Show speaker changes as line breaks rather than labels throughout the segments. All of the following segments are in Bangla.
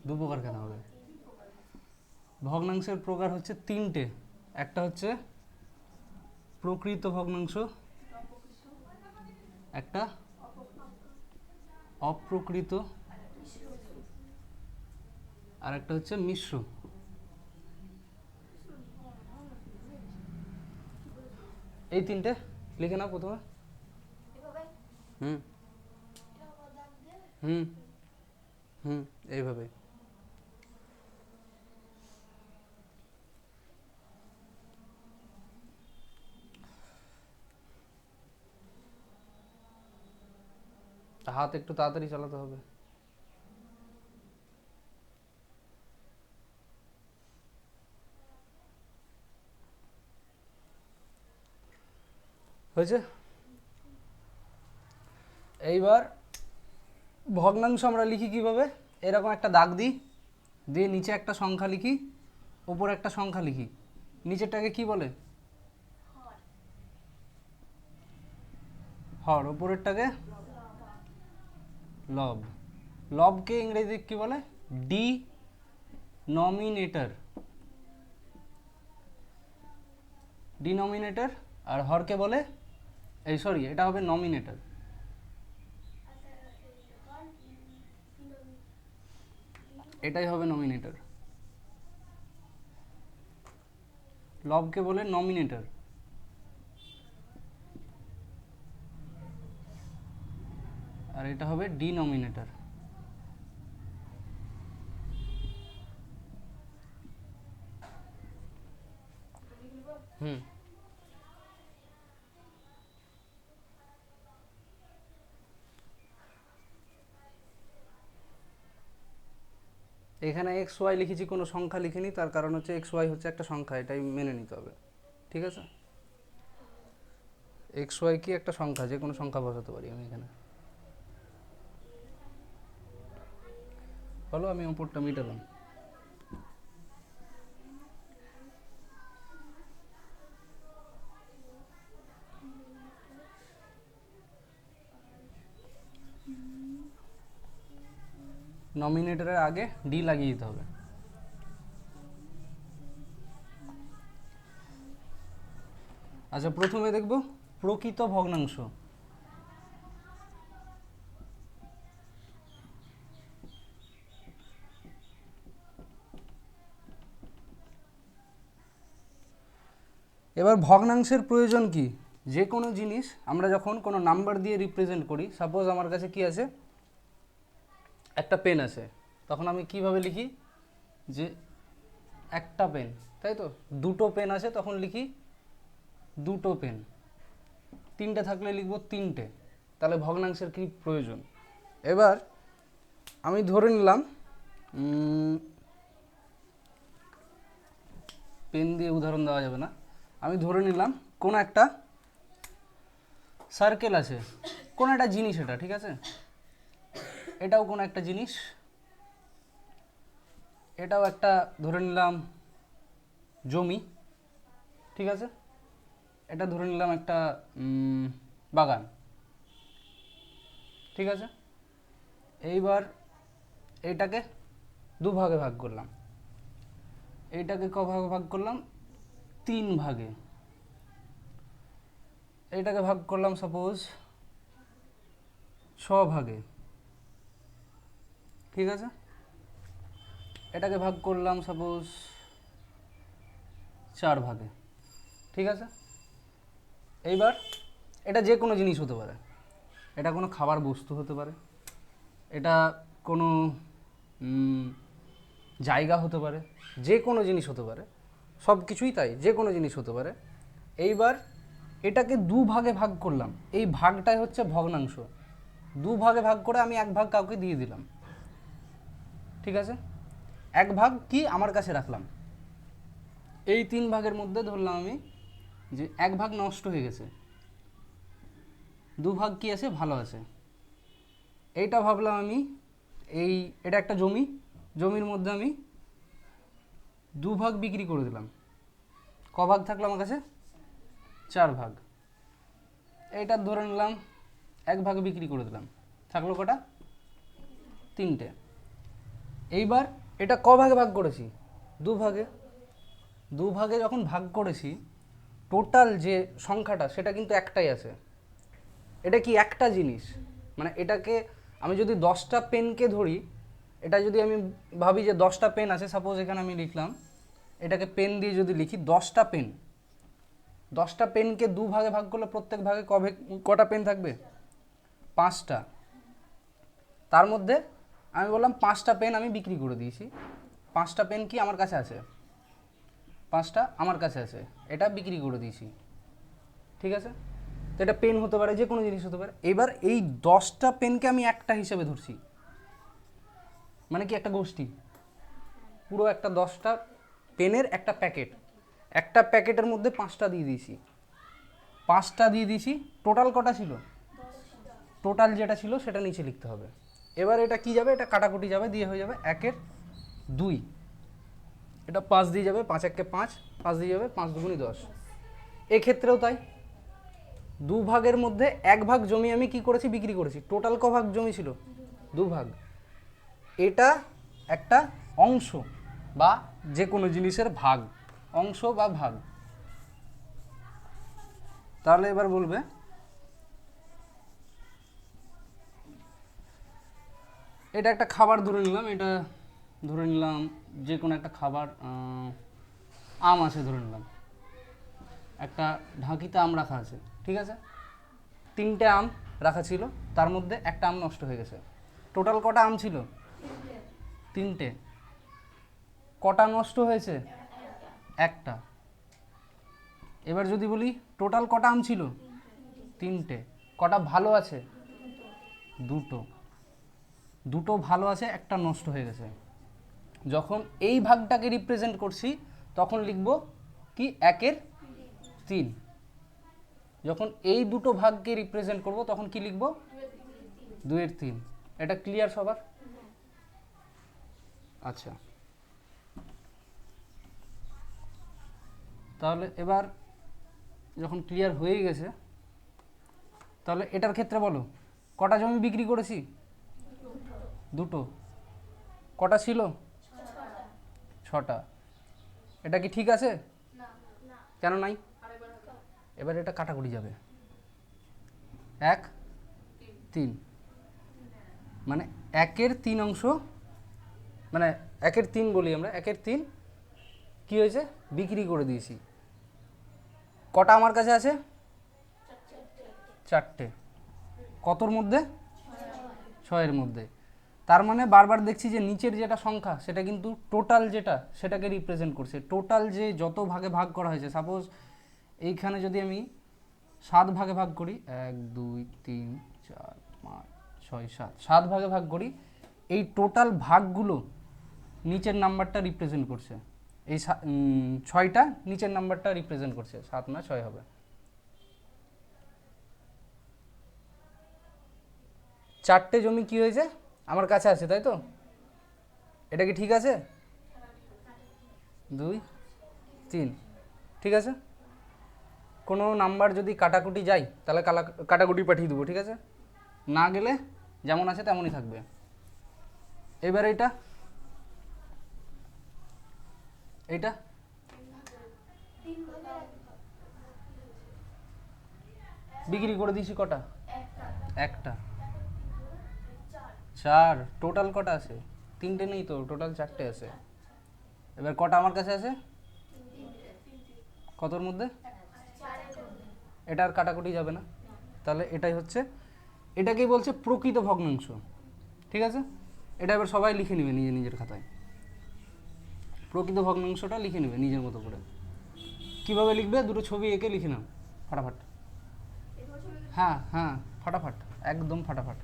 দু প্রকার কেন হবে? ভগ্নাংশের প্রকার হচ্ছে তিনটে। একটা হচ্ছে প্রকৃত ভগ্নাংশ, একটা অপ্রকৃত, আর একটা হচ্ছে মিশ্র। এই তিনটে লিখে নাও প্রথমে। হুম হুম হুম এইভাবে। হাত একটু তাড়াতাড়ি চালাতে হবে। হয়েছে? এইবার ভগ্নাংশ আমরা লিখি কিভাবে? এরকম একটা দাগ দিই, দিয়ে নিচে একটা সংখ্যা লিখি, ওপরে একটা সংখ্যা লিখি। নিচেরটাকে কি বলে? হর। ওপরেরটাকে লব। লবকে ইংরেজি কি বলে? ডিনমিনেটর। ডিনমিনেটর। আর হরকে বলে, এই সরি, এটা হবে নমিনেটর। এটাই হবে নমিনেটর। লবকে বলে নমিনেটর, আর এটা হবে ডিনমিনেটর। হুম। এখানে এক্স ওয়াই লিখেছি, কোনো সংখ্যা লিখিনি, তার কারণ হচ্ছে এক্স ওয়াই হচ্ছে একটা সংখ্যা, এটাই মেনে নিতে হবে। ঠিক আছে? এক্স ওয়াই কি একটা সংখ্যা, যে কোনো সংখ্যা বসাতে পারি আমি এখানে। বলো, আমি ওপরটা মিটালাম। নমিনেটরের আগে ডি লাগিয়ে দিতে হবে। আচ্ছা, প্রথমে দেখব প্রকৃত ভগ্নাংশ। এবার ভগ্নাংশের প্রয়োজন কি? যে কোনো জিনিস আমরা যখন কোনো নাম্বার দিয়ে রিপ্রেজেন্ট করি, সাপোজ আমার কাছে কি আছে, একটা পেন আছে, তখন আমি কিভাবে লিখি? যে একটা পেন, তাই তো? দুটো পেন আছে, তখন লিখি দুটো পেন। তিনটে থাকলে লিখব তিনটে। তাহলে ভগ্নাংশের কি প্রয়োজন? এবার আমি ধরে নিলাম, পেন দিয়ে উদাহরণ দেওয়া যাবে না, আমি ধরে নিলাম কোনো একটা সার্কেল আছে, কোনো একটা জিনিস, এটা ঠিক আছে, এটাও কোনো একটা জিনিস, এটাও একটা ধরে নিলাম জমি, ঠিক আছে, এটা ধরে নিলাম একটা বাগান, ঠিক আছে। এইবার এইটাকে দুভাগে ভাগ করলাম, এইটাকে ক ভাগে ভাগ করলাম? তিন ভাগে। এইটাকে ভাগ করলাম সাপোজ 6 ভাগে, ঠিক আছে। এটাকে ভাগ করলাম সাপোজ 4 ভাগে, ঠিক আছে। এইবার এটা যে কোনো জিনিস হতে পারে, এটা কোনো খাবার বস্তু হতে পারে, এটা কোনো জায়গা হতে পারে, যে কোনো জিনিস হতে পারে, সব কিছুই তাই, যে কোনো জিনিস হতে পারে। এইবার এটাকে দু ভাগে ভাগ করলাম, এই ভাগটাই হচ্ছে ভগ্নাংশ। দু ভাগে ভাগ করে আমি এক ভাগ কাউকে দিয়ে দিলাম, ঠিক আছে। এক ভাগ কি আমার কাছে রাখলাম। এই তিন ভাগের মধ্যে ধরলাম আমি যে এক ভাগ নষ্ট হয়ে গেছে, দু ভাগ কি আছে, ভালো আছে। এইটা ভাবলাম আমি, এটা একটা জমি, জমির মধ্যে আমি দু ভাগ বিক্রি করে দিলাম। ক ভাগ থাকলো আমার কাছে? 4 ভাগ। এইটা ধরে নিলাম এক ভাগ বিক্রি করে দিলাম, থাকলো কটা? 3টে। এইবার এটা ক ভাগে ভাগ করেছি? দুভাগে। দুভাগে যখন ভাগ করেছি, টোটাল যে সংখ্যাটা সেটা কিন্তু একটাই আছে। এটা কি একটা জিনিস, মানে এটাকে আমি যদি 10টা পেনকে ধরি, এটা যদি আমি ভাবি যে 10টা পেন আছে, সাপোজ এখানে আমি লিখলাম, এটাকে পেন দিয়ে যদি লিখি 10টা পেন, 10টা পেনকে দুভাগে ভাগ করলে প্রত্যেক ভাগে কটা পেন থাকবে? 5টা। তার মধ্যে আমি বললাম 5টা পেন আমি বিক্রি করে দিয়েছি। 5টা পেন কি আমার কাছে আছে? 5টা আমার কাছে আছে, এটা বিক্রি করে দিয়েছি, ঠিক আছে? তো এটা পেন হতে পারে, যে কোনো জিনিস হতে পারে। এবার এই 10টা পেনকে আমি একটা হিসেবে ধরছি, মানে কি একটা গোষ্ঠী, পুরো একটা 10টা পেনের একটা প্যাকেট, একটা প্যাকেটের মধ্যে 5টা দিয়ে দিয়েছি, 5টা দিয়ে দিয়েছি। টোটাল কটা ছিল? টোটাল যেটা ছিল সেটা নিচে লিখতে হবে। এবার এটা কি যাবে? এটা কাটাকুটি যাবে, দিয়ে হয়ে যাবে 1-এর 2। এটা 5 দিয়ে যাবে, 5-1-কে 5, 5 দিয়ে যাবে, 5 দুগুণে 10। এক্ষেত্রেও তাই, দুভাগের মধ্যে 1 ভাগ জমি আমি কি করেছি? বিক্রি করেছি। টোটাল ক ভাগ জমি ছিল? 2 ভাগ। এটা একটা অংশ বা যে কোনো জিনিসের ভাগ, অংশ বা ভাগ। তাহলে এবার বলবে এটা একটা খাবার ধরে নিলাম, এটা ধরে নিলাম যে কোনো একটা খাবার, আম আছে ধরে নিলাম, একটা ঢাকিতে আম রাখা আছে, ঠিক আছে? 3টে আম রাখা ছিল, তার মধ্যে একটা আম নষ্ট হয়ে গেছে। টোটাল কটা আম ছিল? 3টে। কটা নষ্ট হয়েছে? একটা। এবার যদি বলি টোটাল কটা আম ছিল? 3টে। কটা ভালো আছে? 2টো। 2টো ভালো আছে, একটা নষ্ট হয়ে গেছে। যখন এই ভাগটাকে রিপ্রেজেন্ট করছি তখন লিখব কি? 1-এর 3। যখন এই দুটো ভাগকে রিপ্রেজেন্ট করব তখন কি লিখব? 2-এর 3। এটা ক্লিয়ার সবার? আচ্ছা, তাহলে এবার যখন ক্লিয়ার হয়ে গেছে, তাহলে এটার ক্ষেত্রে বলো কটা জমি বিক্রি করেছি? 2টো। কটা ছিল? 6টা। এটা কি ঠিক আছে? কেন নাই? এবার এটা কাটাকুটি যাবে, 1, 3, মানে 1-এর 3 অংশ, মানে 1-এর 3 বলি আমরা, 1-এর 3 কি হয়েছে? বিক্রি করে দিয়েছি। কটা আমার কাছে আছে? 4টে। কতর মধ্যে? 6-এর মধ্যে। তার মানে বারবার দেখছি যে নিচের যেটা সংখ্যা সেটা কিন্তু টোটাল যেটা সেটাকে রিপ্রেজেন্ট করছে। টোটাল যে যত ভাগে ভাগ করা হয়েছে, সাপোজ এইখানে যদি আমি 7 ভাগে ভাগ করি, 1 2 3 4 5 6 7, 7 ভাগে ভাগ করি, এই টোটাল ভাগগুলো নিচের নাম্বারটা রিপ্রেজেন্ট করছে। এই 6টা নিচের নাম্বারটা রিপ্রেজেন্ট করছে, 7 না 6 হবে। 4টে জমি কি হয়েছে? আমার কাছে আছে, তাই তো? এটা কি ঠিক আছে? 2 3, ঠিক আছে? কোনো নাম্বার যদি কাটাকুটি যায় তাহলে কাটাকুটি পাঠিয়ে দেবো, ঠিক আছে? না গেলে যেমন আছে তেমনই থাকবে। এবার এইটা, এইটা বিক্রি করে দিয়েছি কটা? একটা। 4। টোটাল কটা আছে? 3টে নেই তো, টোটাল 4টে আছে। এবার কটা আমার কাছে আছে? কতর মধ্যে? এটা আর কাটাকুটি যাবে না, তাহলে এটাই হচ্ছে, এটাকেই বলছে প্রকৃত ভগ্নাংশ, ঠিক আছে? এটা এবার সবাই লিখে নেবে নিজের নিজের খাতায়, প্রকৃত ভগ্নাংশটা লিখে নেবে নিজের মতো করে। কিভাবে লিখবে? দুটো ছবি এঁকে লিখে নাও ফাটাফাট। হ্যাঁ হ্যাঁ, ফাটাফাট, একদম ফাটাফাট।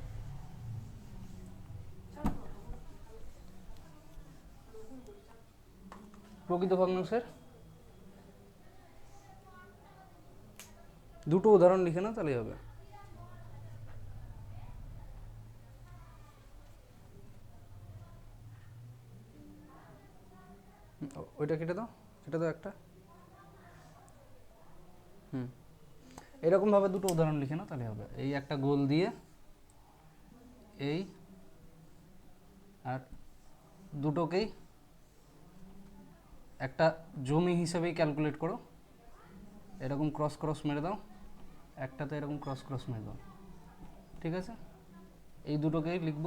প্রকৃত ভগ্নাংশের দুটো উদাহরণ লিখে নাও, তাহলেই হবে। ওইটা কেটে দাও, কেটে দাও একটা। এরকমভাবে দুটো উদাহরণ লিখে নাও, তাহলে হবে। এই একটা গোল দিয়ে, এই আর দুটোকেই একটা জমি হিসেবেই ক্যালকুলেট করো, এরকম ক্রস ক্রস মেরে দাও, একটাতে এরকম ক্রস ক্রস মেরে দাও, ঠিক আছে? এই দুটোকেই লিখব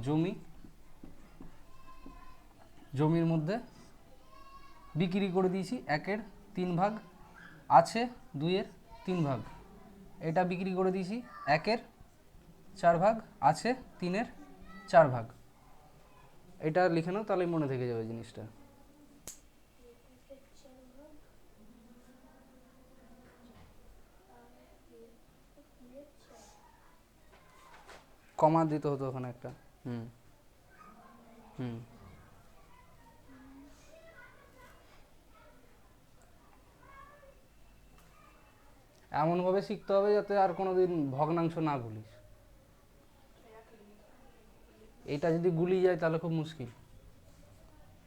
জমি। জমির মধ্যে বিক্রি করে দিয়েছি 1/3 ভাগ, আছে 2/3 ভাগ, এটা বিক্রি করে দিয়েছি 1/4 ভাগ, আছে 3/4 ভাগ। এটা লিখে নাও, তাহলেই মনে থেকে যাবে জিনিসটা। কমা দিতে হতো ওখানে একটা। হুম হুম এমনভাবে শিখতে হবে যাতে আর কোনোদিন ভগ্নাংশ না ভুলিস। এটা যদি গুলি যায় তাহলে খুব মুশকিল।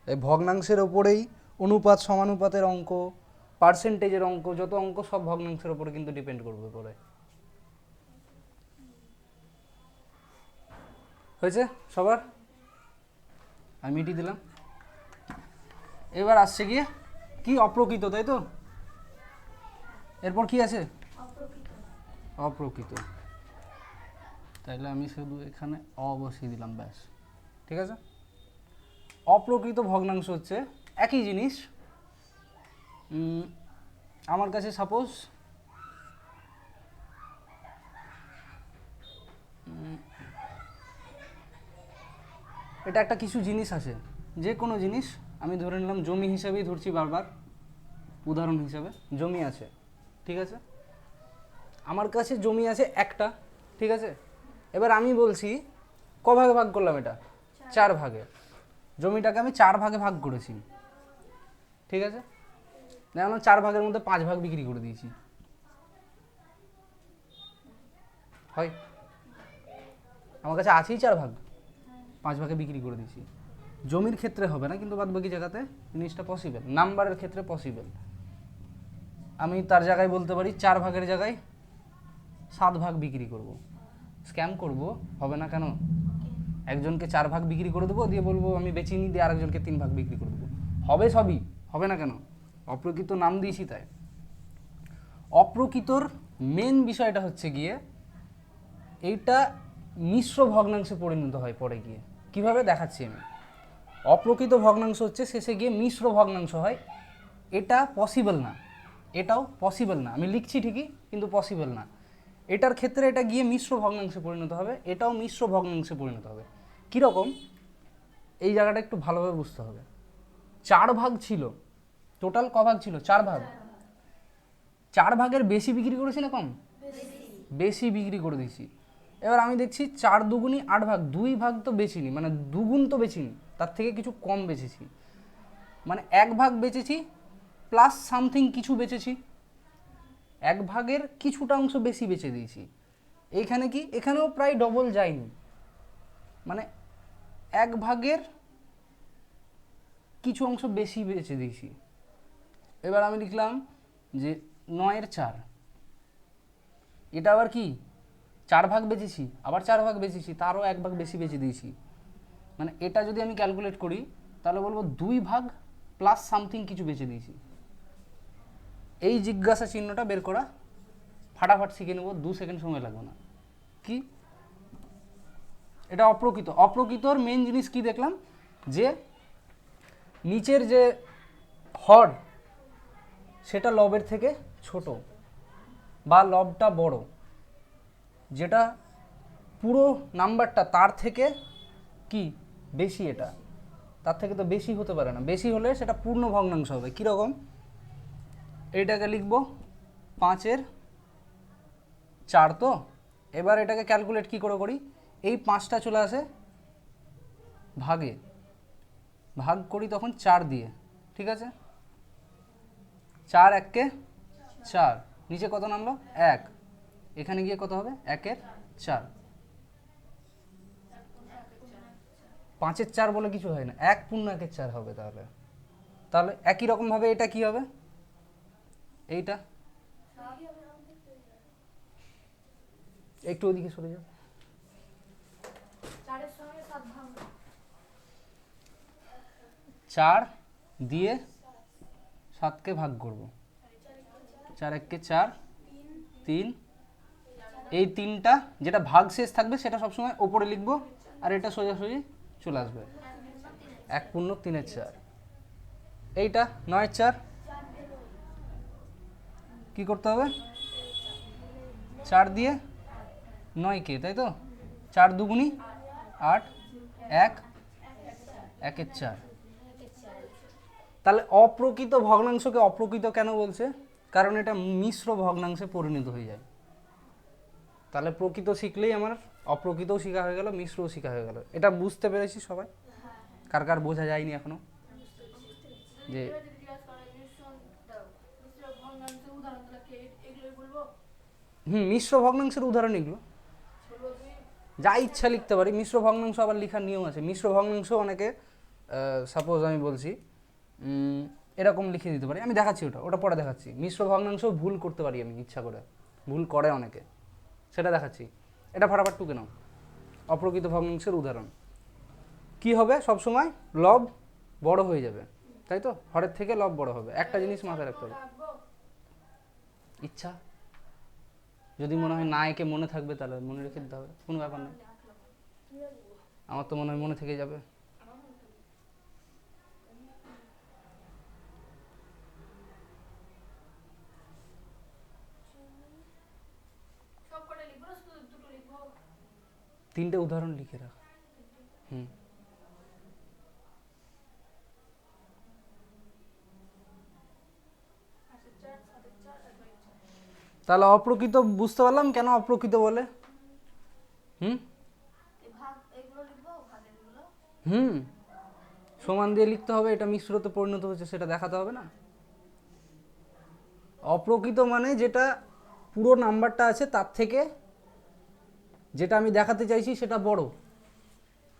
এই ভগ্নাংশের ওপরেই অনুপাত, সমানুপাতের অঙ্ক, পার্সেন্টেজের অঙ্ক, যত অঙ্ক সব ভগ্নাংশের ওপরে কিন্তু ডিপেন্ড করবে পরে। হয়েছে সবার? আমি মিটিয়ে দিলাম। এবার আসছে গিয়ে কি অপ্রকৃত, তাই তো? এরপর কি আছে? অপ্রকৃত। তাইলে আমি শুধু এখানে বসিয়ে দিলাম, ব্যাস, ঠিক আছে? অপ্রকৃত ভগ্নাংশ হচ্ছে একই জিনিস। আমার কাছে সাপোজ এটা একটা কিছু জিনিস আছে, যে কোনো জিনিস আমি ধরে নিলাম জমি হিসাবেই ধরছি, বারবার উদাহরণ হিসাবে জমি আছে, ঠিক আছে? আমার কাছে জমি আছে একটা, ঠিক আছে? এবার আমি বলছি ক ভাগে ভাগ করলাম এটা? 4 ভাগে। জমিটাকে আমি 4 ভাগে ভাগ করেছি, ঠিক আছে? দেখলাম 4 ভাগের মধ্যে 5 ভাগ বিক্রি করে দিয়েছি, হয়? আমার কাছে আছেই 4 ভাগ, 5 ভাগে বিক্রি করে দিয়েছি। জমির ক্ষেত্রে হবে না, কিন্তু বাদ বাকি জায়গাতে জিনিসটা পসিবল। নাম্বারের ক্ষেত্রে পসিবল। আমি তার জায়গায় বলতে পারি 4 ভাগের জায়গায় 7 ভাগ বিক্রি করব। স্ক্যাম করব, হবে না কেন? একজনকে 4 ভাগ বিক্রি করে দেবো, দিয়ে বলবো আমি বেচিনি, দিয়ে আরেকজনকে 3 ভাগ বিক্রি করে দেবো, হবে সবই, হবে না কেন? অপ্রকৃত নাম দিয়েছি তাই। অপ্রকৃতর মেন বিষয়টা হচ্ছে গিয়ে এইটা মিশ্র ভগ্নাংশে পরিণত হয় পরে গিয়ে। কিভাবে দেখাচ্ছি আমি। অপ্রকৃত ভগ্নাংশ হচ্ছে শেষে গিয়ে মিশ্র ভগ্নাংশ হয়। এটা পসিবল না, এটাও পসিবল না। আমি লিখছি ঠিকই, কিন্তু পসিবল না। এটার ক্ষেত্রে এটা গিয়ে মিশ্র ভগ্নাংশে পরিণত হবে, এটাও মিশ্র ভগ্নাংশে পরিণত হবে। কীরকম? এই জায়গাটা একটু ভালোভাবে বুঝতে হবে। 4 ভাগ ছিল, টোটাল ক ভাগ ছিল? 4 ভাগ। 4 ভাগের বেশি বিক্রি করেছি না কম? বেশি বিক্রি করে দিয়েছি। এবার আমি দেখছি 4 দুগুণই 8 ভাগ, 2 ভাগ তো বেচিনি, মানে দুগুণ তো বেচিনি, তার থেকে কিছু কম বেচেছি, মানে 1 ভাগ বেচেছি প্লাস সামথিং কিছু বেচেছি, 1 ভাগের কিছুটা অংশ বেশি বেচে দিয়েছি। এইখানে কি? এখানেও প্রায় ডবল যায়নি, মানে 1 ভাগের কিছু অংশ বেশি বেচে দিয়েছি। এবার আমি লিখলাম যে 9/4, এটা আবার কি? 4 ভাগ বেচেছি, আবার 4 ভাগ বেচেছি, তারও 1 ভাগ বেশি বেচে দিয়েছি। মানে এটা যদি আমি ক্যালকুলেট করি তাহলে বলবো 2 ভাগ প্লাস সামথিং কিছু বেচে দিয়েছি। এই জিজ্ঞাসা চিহ্নটা বের করা ফাটাফাট শিখে নেব, 2 সেকেন্ড সময় লাগবে না। কি? এটা অপ্রকৃত। অপ্রকৃতর মেন জিনিস কি দেখলাম? যে নিচের যে হর সেটা লবের থেকে ছোট, বা লবটা বড়, যেটা পুরো নাম্বারটা তার থেকে কি বেশি, এটা তার থেকে তো বেশি হতে পারে না, বেশি হলে সেটা পূর্ণ ভগ্নাংশ হবে। কীরকম? এইটাকে লিখব 5/4 তো। এবার এটাকে ক্যালকুলেট কি করে করি? এই 5টা চলে আসে ভাগে, ভাগ করি তখন 4 দিয়ে, ঠিক আছে? 4 1 4, নিচে কত নামলো? 1, এখানে গিয়ে কত হবে? 1/4। 5/4 বলে কিছু হয় না, 1 পূর্ণ 1/4 হবে। তাহলে তাহলে একই রকমভাবে এটা কি হবে? এইটা একটু ওদিকে সরে যাও। 4 দিয়ে 7কে ভাগ করব, 4 1 4, 3, এই 3টা যেটা ভাগ শেষ থাকবে সেটা সবসময় ওপরে লিখবো, আর এটা সোজাসুজি চলে আসবে 1 পূর্ণ 3 4। এইটা 9 4 কি করতে হবে, 4 দিয়ে 9কে, তাই তো, 4 দুগুণি 8, 1 1 4। তাহলে অপ্রকৃত ভগ্নাংশকে অপ্রকৃত কেন বলছে, কারণ এটা মিশ্র ভগ্নাংশে পরিণত হয়ে যায়। তাহলে প্রকৃত শিখলেই আমার অপ্রকৃতও শেখা হয়ে গেল, মিশ্রও শেখা হয়ে গেল। এটা বুঝতে পেরেছি সবাই? কার কার বোঝা যায়নি এখনো? যে মিশ্র ভগ্নাংশের উদাহরণ এগুলো, যা ইচ্ছা লিখতে পারি। মিশ্র ভগ্নাংশ আবার লেখার নিয়ম আছে। মিশ্র ভগ্নাংশ অনেকে সাপোজ আমি বলছি এরকম লিখে দিতে পারি, আমি দেখাচ্ছি, ওটা পরে দেখাচ্ছি। মিশ্র ভগ্নাংশ ভুল করতে পারি আমি ইচ্ছা করে, ভুল করে অনেকে, সেটা দেখাচ্ছি। এটা ফাটাফাট টুকে নাও। অপ্রকৃত ভগ্নাংশের উদাহরণ কি হবে, সবসময় লব বড় হয়ে যাবে, তাই তো, হরের থেকে লব বড় হবে। একটা জিনিস মাথায় রাখতে হবে, ইচ্ছা যদি মনে হয় না একে মনে থাকবে তাহলে মনে রেখে দিতে হবে, কোনো ব্যাপার নেই। আমার তো মনে হয় মনে থেকে যাবে। তিনটে উদাহরণ লিখে রাখ। তাহলে অপ্রকৃত বুঝতে পারলাম কেন অপ্রকৃত বলে। সমান দিয়ে লিখতে হবে, এটা মিশ্রতে পরিণত হচ্ছে সেটা দেখাতে হবে না। অপ্রকৃত মানে যেটা পুরো নাম্বারটা আছে তার থেকে যেটা আমি দেখাতে চাইছি সেটা বড়,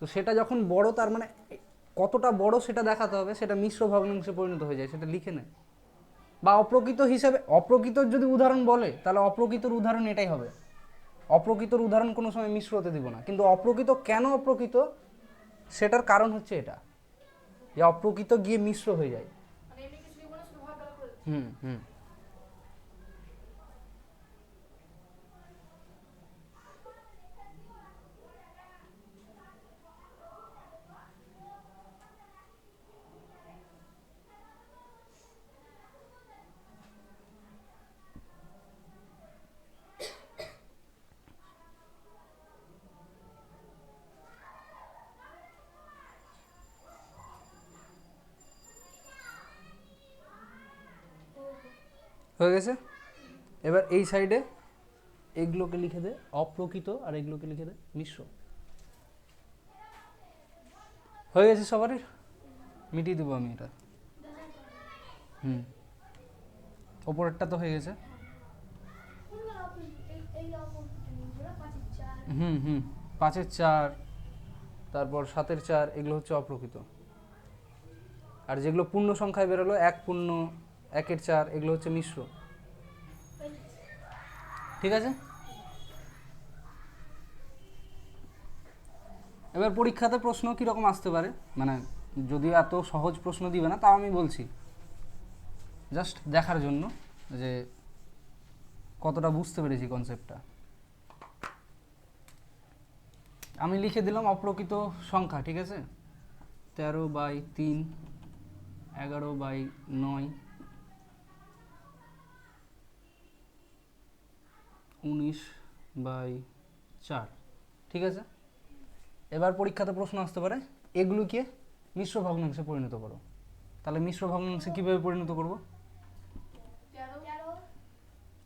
তো সেটা যখন বড় তার মানে কতটা বড় সেটা দেখাতে হবে, সেটা মিশ্র ভগ্নাংশে পরিণত হয়ে যায়, সেটা লিখে নেয়। বা অপ্রকৃত হিসাবে, অপ্রকৃতর যদি উদাহরণ বলে তাহলে অপ্রকৃতর উদাহরণ এটাই হবে। অপ্রকৃতর উদাহরণ কোনো সময় মিশ্র হতে দিব না। কিন্তু অপ্রকৃত কেন অপ্রকৃত, সেটার কারণ হচ্ছে এটা, যে অপ্রকৃত গিয়ে মিশ্র হয়ে যায়। হুম হুম হয়ে গেছে। এবার এই সাইডে এগুলোকে লিখে দে অপ্রকৃত, আর এগুলোকে লিখে দে মিশ্র। হয়ে গেছে সবারই, মিটিয়ে দেবো আমি এটা। ওপরেরটা তো হয়ে গেছে। 5-এর 4, তারপর 7-এর 4, এগুলো হচ্ছে অপ্রকৃত। আর যেগুলো পূর্ণ সংখ্যায় বেরোলো 1 পূর্ণ 1-এর 4, এগুলো হচ্ছে মিশ্র। ঠিক আছে। এবার পরীক্ষাতে প্রশ্ন কীরকম আসতে পারে, মানে যদিও এত সহজ প্রশ্ন দিবে না, তাও আমি বলছি জাস্ট দেখার জন্য যে কতটা বুঝতে পেরেছি কনসেপ্টটা। আমি লিখে দিলাম অপ্রকৃত সংখ্যা, ঠিক আছে, 13/3, 11/9, 19/4, ঠিক আছে। এবার পরীক্ষাতে প্রশ্ন আসতে পারে এগুলোকে মিশ্র ভগ্নাংশে পরিণত করো। তাহলে মিশ্র ভগ্নাংশে কীভাবে পরিণত করব,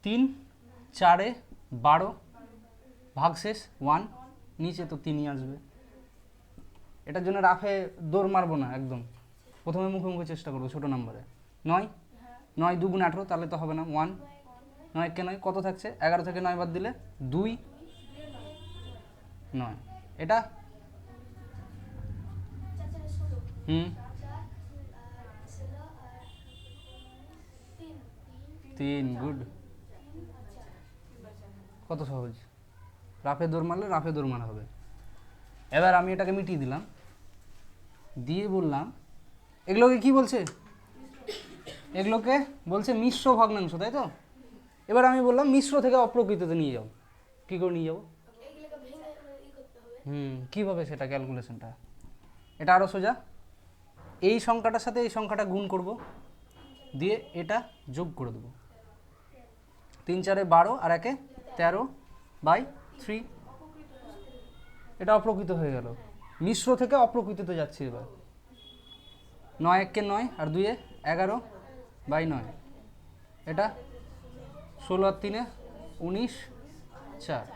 3 4-এ 12, ভাগশেষ 1, নিচে তো 3ই আসবে। এটার জন্য রাফে দৌড় মারবো না, একদম প্রথমে মুখে মুখে চেষ্টা করবো ছোটো নাম্বারে। 9 9 2 গুণ 18, তাহলে তো হবে না, 1 9 কে 9 কত থাকছে, 11 থেকে 9 বাদ দিলে 2 9, এটা 3, গুড। কত সহজ, রাফে দৌড় মারলে রাফে দৌড় মারা হবে। এবার আমি এটাকে মিটিয়ে দিলাম, দিয়ে বললাম এগুলোকে কি বলছে? এগুলোকে বলছে মিশ্র ভগ্নাংশ, তাই তো? এবার আমি বললাম মিশ্র থেকে অপ্রকৃততে নিয়ে যাও। কী করে নিয়ে যাবো? কীভাবে সেটা ক্যালকুলেশনটা? এটা আরও সোজা। এই সংখ্যাটার সাথে এই সংখ্যাটা গুণ করব, দিয়ে এটা যোগ করে দেবো। 3 4 12 আর 1 13/3। এটা অপ্রকৃত হয়ে গেল। মিশ্র থেকে অপ্রকৃততে যাচ্ছে এবার। 9 1 9 আর 2 11/9। এটা 16 আর 3 19 4।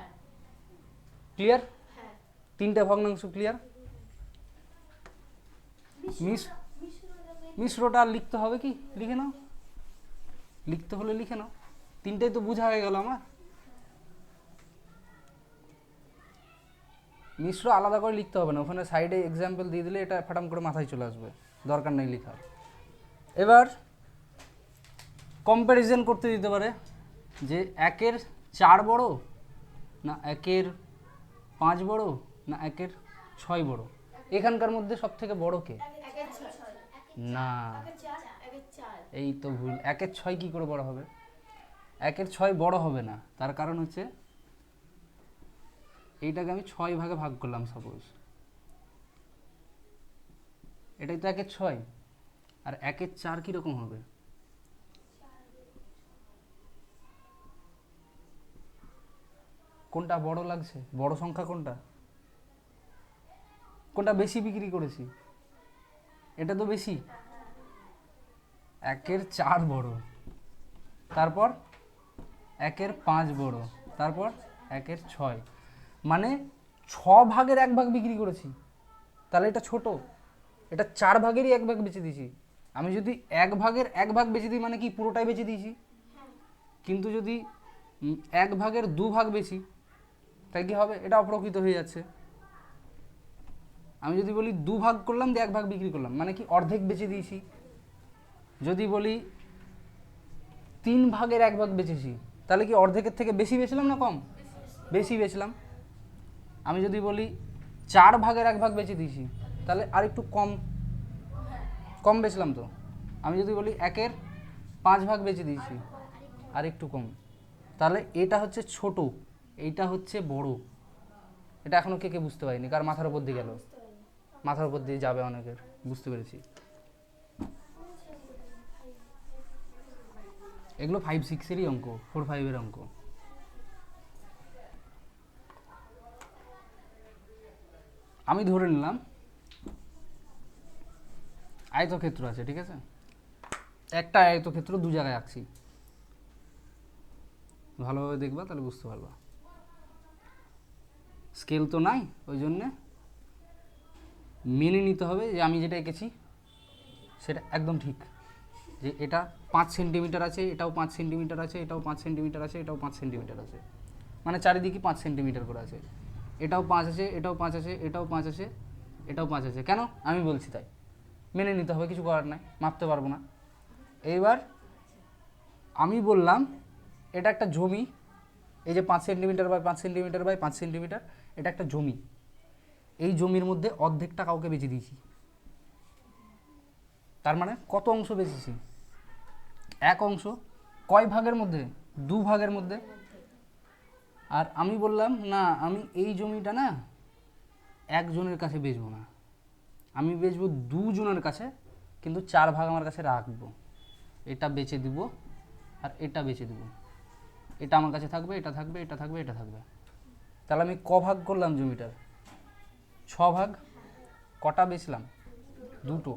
ক্লিয়ার? তিনটে ভগ্নাংশ ক্লিয়ার। মিশ্রটা আর লিখতে হবে কি? লিখে নাও। লিখতে হলে লিখে নাও। তিনটেই তো বোঝা হয়ে গেল আমার। মিশ্র আলাদা করে লিখতে হবে না, ওখানে সাইডে এক্সাম্পল দিয়ে দিলে এটা ফাটাম করে মাথায় চলে আসবে, দরকার নেই লেখার। এবার কম্প্যারিজন করতে দিতে পারে যে 1 এর 4 বড় না 1 এর 5 বড় না 1 এর 6 বড়। এখানকার মধ্যে সব থেকে বড় কে? না, এই তো ভুল। 1 এর 6 কি করে বড় হবে? 1 এর 6 বড় হবে না, তার কারণ হচ্ছে এইটাকে আমি 6 ভাগে ভাগ করলাম সাপোজ, এটাই তো 1 এর 6, আর 1 এর 4 কীরকম হবে? কোনটা বড় লাগছে? বড় সংখ্যা কোনটা? কোনটা বেশি বিক্রি করেছি? এটা তো বেশি। 1 এর 4 বড়, তারপর 1 এর 5 বড়, তারপর 1 এর 6, মানে 6 ভাগের 1 ভাগ বিক্রি করেছি। তাহলে এটা ছোট। এটা 4 ভাগেরই 1 ভাগ বেচে দিয়েছি। আমি যদি 1 ভাগের 1 ভাগ বেচে দিই মানে কি পুরোটাই বেচে দিয়েছি। কিন্তু যদি 1 ভাগের 2 ভাগ বেশি, তাই কি হবে? এটা অপ্রকৃত হয়ে যাচ্ছে। আমি যদি বলি 2 ভাগ করলাম দিয়ে 1 ভাগ বিক্রি করলাম, মানে কি অর্ধেক বেচে দিয়েছি। যদি বলি 3 ভাগের 1 ভাগ বেচেছি, তাহলে কি অর্ধেকের থেকে বেশি বেচলাম না কম? বেশি বেচলাম। আমি যদি বলি 4 ভাগের 1 ভাগ বেচে দিয়েছি, তাহলে আর একটু কম কম বেচলাম তো। আমি যদি বলি 1 এর 5 ভাগ বেচে দিয়েছি, আর একটু কম। তাহলে এটা হচ্ছে ছোট, এইটা হচ্ছে বড়। এটা এখনো কে কে বুঝতে পারিনি? কার মাথার উপর দিয়ে গেল? মাথার উপর দিয়ে যাবে অনেকের, বুঝতে পেরেছি। এগুলো 5 6 এরই অঙ্ক, 4 5 এর অঙ্ক। আমি ধরে নিলাম আয়তক্ষেত্র আছে, ঠিক আছে? একটা আয়তক্ষেত্র দু জায়গায় আঁকছি, ভালোভাবে দেখবা তাহলে বুঝতে পারবা। স্কেল তো নাই, ওই জন্যে মেনে নিতে হবে যে আমি যেটা এঁকেছি সেটা একদম ঠিক। যে এটা 5 সেন্টিমিটার আছে, এটাও 5 সেন্টিমিটার আছে, এটাও 5 সেন্টিমিটার আছে, এটাও 5 সেন্টিমিটার আছে, মানে চারিদিকে 5 সেন্টিমিটার করে আছে। এটাও 5 আছে, এটাও 5 আছে, এটাও 5 আছে, এটাও 5 আছে। কেন? আমি বলছি তাই। মেনে নিতে হবে, কিছু করার নাই, মাপতে পারবো না। এইবার আমি বললাম এটা একটা জমি, এই যে 5 centimetre by 5 centimetre by 5 centimetre, এটা একটা জমি। এই জমির মধ্যে অর্ধেকটা কাউকে বেচে দিয়েছি। তার মানে কত অংশ বেচেছি? 1 অংশ। কয় ভাগের মধ্যে? 2 ভাগের মধ্যে। আর আমি বললাম না, আমি এই জমিটা না একজনের কাছে বেচবো না, আমি বেচবো 2 জনের কাছে, কিন্তু 4 ভাগ আমার কাছে রাখবো। এটা বেচে দিব আর এটা বেচে দিব, এটা আমার কাছে থাকবে, এটা থাকবে, এটা থাকবে, এটা থাকবে। তাহলে আমি ক ভাগ করলাম জমিটার? 6 ভাগ। কটা বেচলাম? 2টো।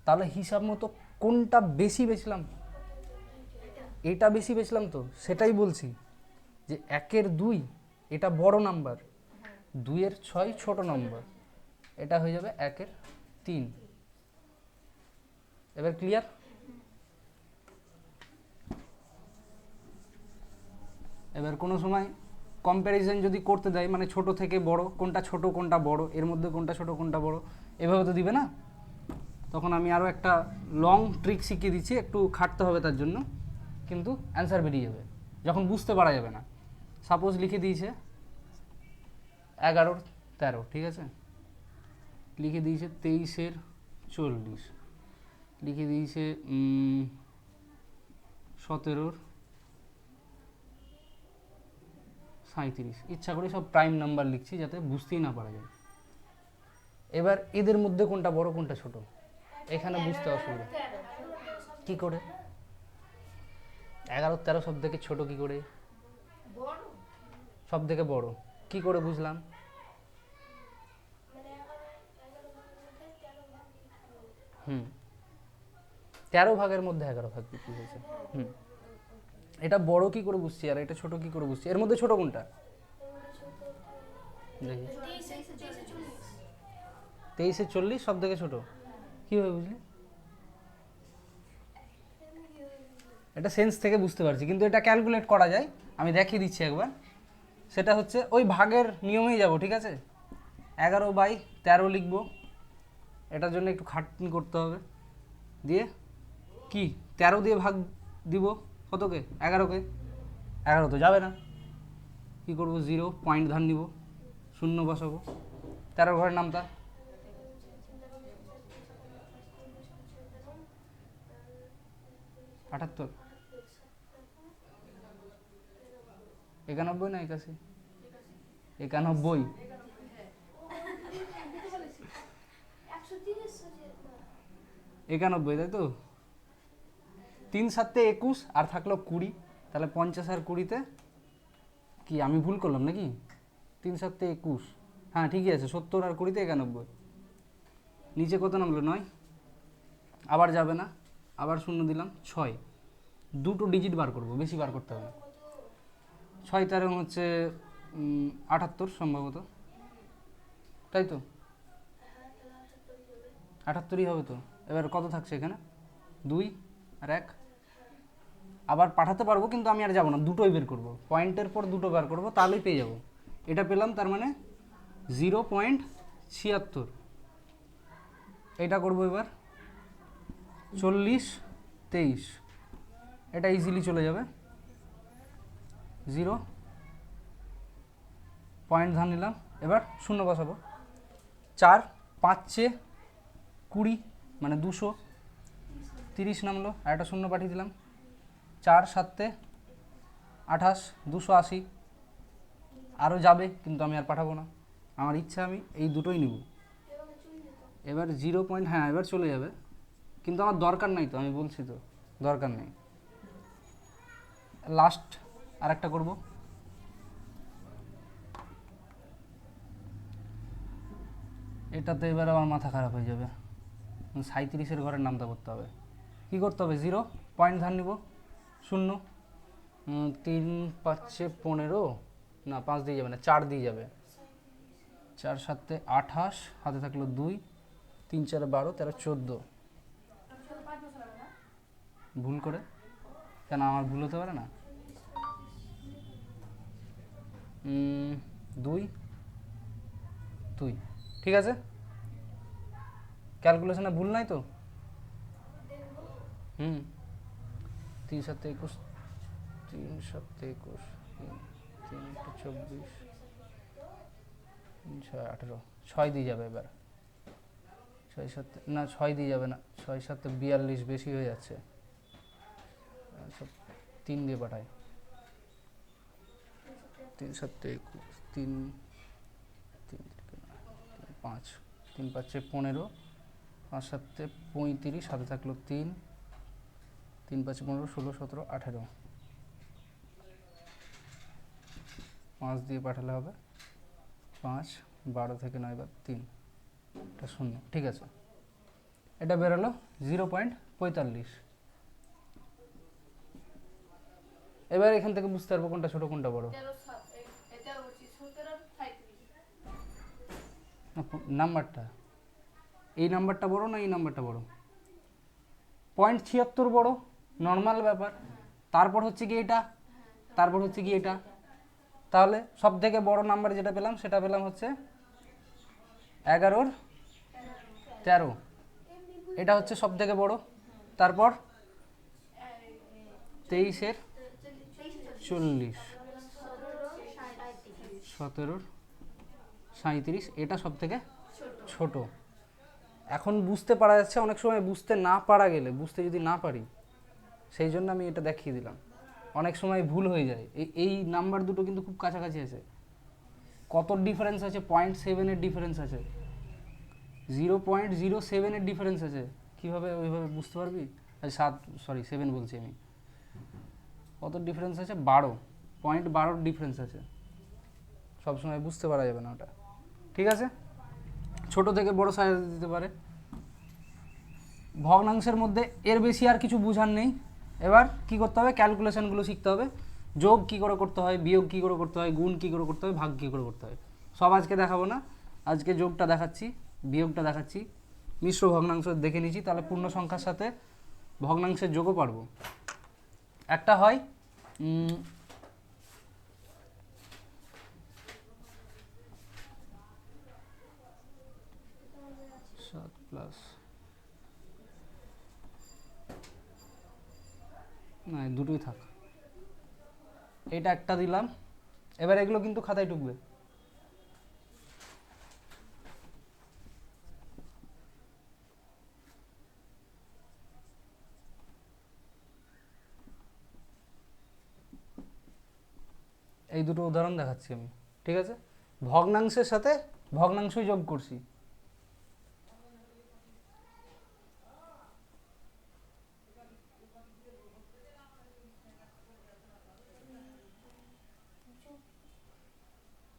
তাহলে হিসাব মতো কোনটা বেশি বেচলাম? এটা বেশি বেচলাম তো, সেটাই বলছি যে 1 এর 2 এটা বড় নাম্বার, 2 এর 6 ছোট নাম্বার, এটা হয়ে যাবে 1 এর 3। এবার ক্লিয়ার? এবার কোনো সময় কম্প্যারিজন যদি করতে দেয়, মানে ছোট থেকে বড়, কোনটা ছোট কোনটা বড়, এর মধ্যে কোনটা ছোট কোনটা বড়, এভাবে তো দিবে না। তখন আমি আরও একটা লং ট্রিক শিখিয়ে দিচ্ছি, একটু খাটতে হবে তার জন্য, কিন্তু অ্যান্সার বেরিয়ে যাবে যখন বুঝতে পারা যাবে না। সাপোজ লিখে দিয়েছে 11 এর 13, ঠিক আছে? লিখে দিয়েছে 23 এর 40 লিখে দিয়েছে 17 37। ইচ্ছা করে সব প্রাইম নাম্বার লিখছি যাতে বুঝতেই না পারা যায়। এবার এদের মধ্যে কোনটা বড় কোনটা ছোট এখানে বুঝতে অসুবিধা। কি করে 11 13 সব থেকে ছোট কি করে? সব থেকে বড় কি করে বুঝলাম? হুম 13 ভাগের মধ্যে 11 ভাগ বিক্রি হয়েছে। হুম এটা বড় কি করে বুঝছি আর এটা ছোট কি করে বুঝছি? এর মধ্যে ছোট কোনটা দেখি? 23-40 সব থেকে ছোট কিভাবে বুঝলি? এটা সেন্স থেকে বুঝতে পারছি, কিন্তু এটা ক্যালকুলেট করা যায়। আমি দেখিয়ে দিচ্ছি একবার। সেটা হচ্ছে ওই ভাগের নিয়মেই যাব, ঠিক আছে? 11/13 লিখবো, এটার জন্য একটু খাটনি করতে হবে। দিয়ে কি 13 দিয়ে ভাগ দিব কতকে? 11কে। 11 তো যাবে না, কি করব? 0 পয়েন্ট ধান নিব, 0 বসাবো। 13 ঘরের নামটা 78, 91 না 81? 91, 91 তাই তো। 3 7 21 আর থাকলো 20, তাহলে 50 আর 20তে কি আমি ভুল করলাম নাকি? 3 7 21, হ্যাঁ ঠিকই আছে। 70 আর 20তে 91। নিচে কত নামলো? 9, আবার যাবে না, আবার 0 দিলাম। 6, দুটো ডিজিট বার করব, বেশি বার করতে হবে। 6 তার হচ্ছে 78 সম্ভবত, তাই তো? 78ই হবে তো। এবার কত থাকছে এখানে? 2 আর 1। আবার পাঠাতে পারবো, কিন্তু আমি আর যাবো না, দুটোই বের করব। পয়েন্টের পর দুটো বার করব, তাহলেই পেয়ে যাব। এটা পেলাম, তার মানে 0.76। এটা করব এবার 40 23, এটা ইজিলি চলে যাবে। 0 পয়েন্ট ধান নিলাম, এবার 0 বসাবো। 4 5 20 মানে 230 নামলো, আর একটা 0 পাঠিয়ে দিলাম। 4 7 28 280, আরও যাবে, কিন্তু আমি আর পাঠাবো না। আমার ইচ্ছা আমি এই দুটোই নিব। এবার 0 পয়েন্ট, হ্যাঁ এবার চলে যাবে, কিন্তু আমার দরকার নাই তো, আমি বলছি তো দরকার নেই। লাস্ট আর একটা করবো। এটাতে এবার আমার মাথা খারাপ হয়ে যাবে। 37-এর ঘরের নামটা করতে হবে। কি করতে হবে? 0 পয়েন্ট ধার নিব, 0 3 5 15, না 5 দিয়ে যাবে না, 4 দিয়ে যাবে। 4 7 28, হাতে থাকলো 2, 3 4 12 13 14। ভুল করে কেন? আমার ভুল হতে পারে না। 2 2, ঠিক আছে? ক্যালকুলেশনে ভুল নাই তো? 3 7 21, 3 7 21, 3 24, 3 6 18, 6 দিয়ে যাবে এবার। 6 7 না, 6 দিয়ে যাবে না, 6 7 42 বেশি হয়ে যাচ্ছে। 3 দিয়ে পাঠাই। 3 7 21, 3 3 5, 3 5 15, 5 7 35, সাথে থাকলো 3, 3 5 15 16 17 18। 5 দিয়ে পাঠালে হবে 5, 12 থেকে 9 বাদ 3, এটা 0, ঠিক আছে? এটা বেরোলো 0.45। এবার এখান থেকে বুঝতে পারবো কোনটা ছোট কোনটা বড়। নাম্বারটা, এই নাম্বারটা বড় না এই নাম্বারটা বড়? 0.76 বড়, নর্মাল ব্যাপার। তারপর হচ্ছে কি এটা, তারপর হচ্ছে কি এটা। তাহলে সব থেকে বড় নাম্বার যেটা পেলাম সেটা পেলাম হচ্ছে 11-র 13, এটা হচ্ছে সব থেকে বড়। তারপর 23-এর 40, 17-র 37, এটা সব থেকে ছোট। এখন বুঝতে পারা যাচ্ছে, অনেক সময় বুঝতে না পারা গেলে, বুঝতে যদি না পারি, সেই জন্য আমি এটা দেখিয়ে দিলাম। অনেক সময় ভুল হয়ে যায়, এই নাম্বার দুটো কিন্তু খুব কাছাকাছি আছে। কত ডিফারেন্স আছে? 0.7-এর ডিফারেন্স আছে, 0.07-এর ডিফারেন্স আছে। কীভাবে ওইভাবে বুঝতে পারবি? আচ্ছা 7 বলছি আমি। কত ডিফারেন্স আছে? 12.12 ডিফারেন্স আছে। সবসময় বুঝতে পারা যাবে না ওটা, ঠিক আছে? ছোট থেকে বড় সাইজ দিতে পারে। ভগ্নাংশের মধ্যে এর বেশি আর কিছু বুঝার নেই। এবার কি করতে হবে? ক্যালকুলেশনগুলো শিখতে হবে। যোগ কী করে করতে হয়, বিয়োগ কী করে করতে হয়, গুণ কী করে করতে হয়, ভাগ কী করে করতে হয়, সব আজকে দেখাবো না। আজকে যোগটা দেখাচ্ছি, বিয়োগটা দেখাচ্ছি, মিশ্র ভগ্নাংশ দেখে নিচ্ছি, তাহলে পূর্ণ সংখ্যার সাথে ভগ্নাংশের যোগও পারবো। একটা হয় 7+, না দুটোই থাক, এটা একটা দিলাম। এবার এগুলো কিন্তু খাতায় ঢুকবে। এই দুটো উদাহরণ দেখাচ্ছি আমি, ঠিক আছে? ভগ্নাংশের সাথে ভগ্নাংশই যোগ করছি।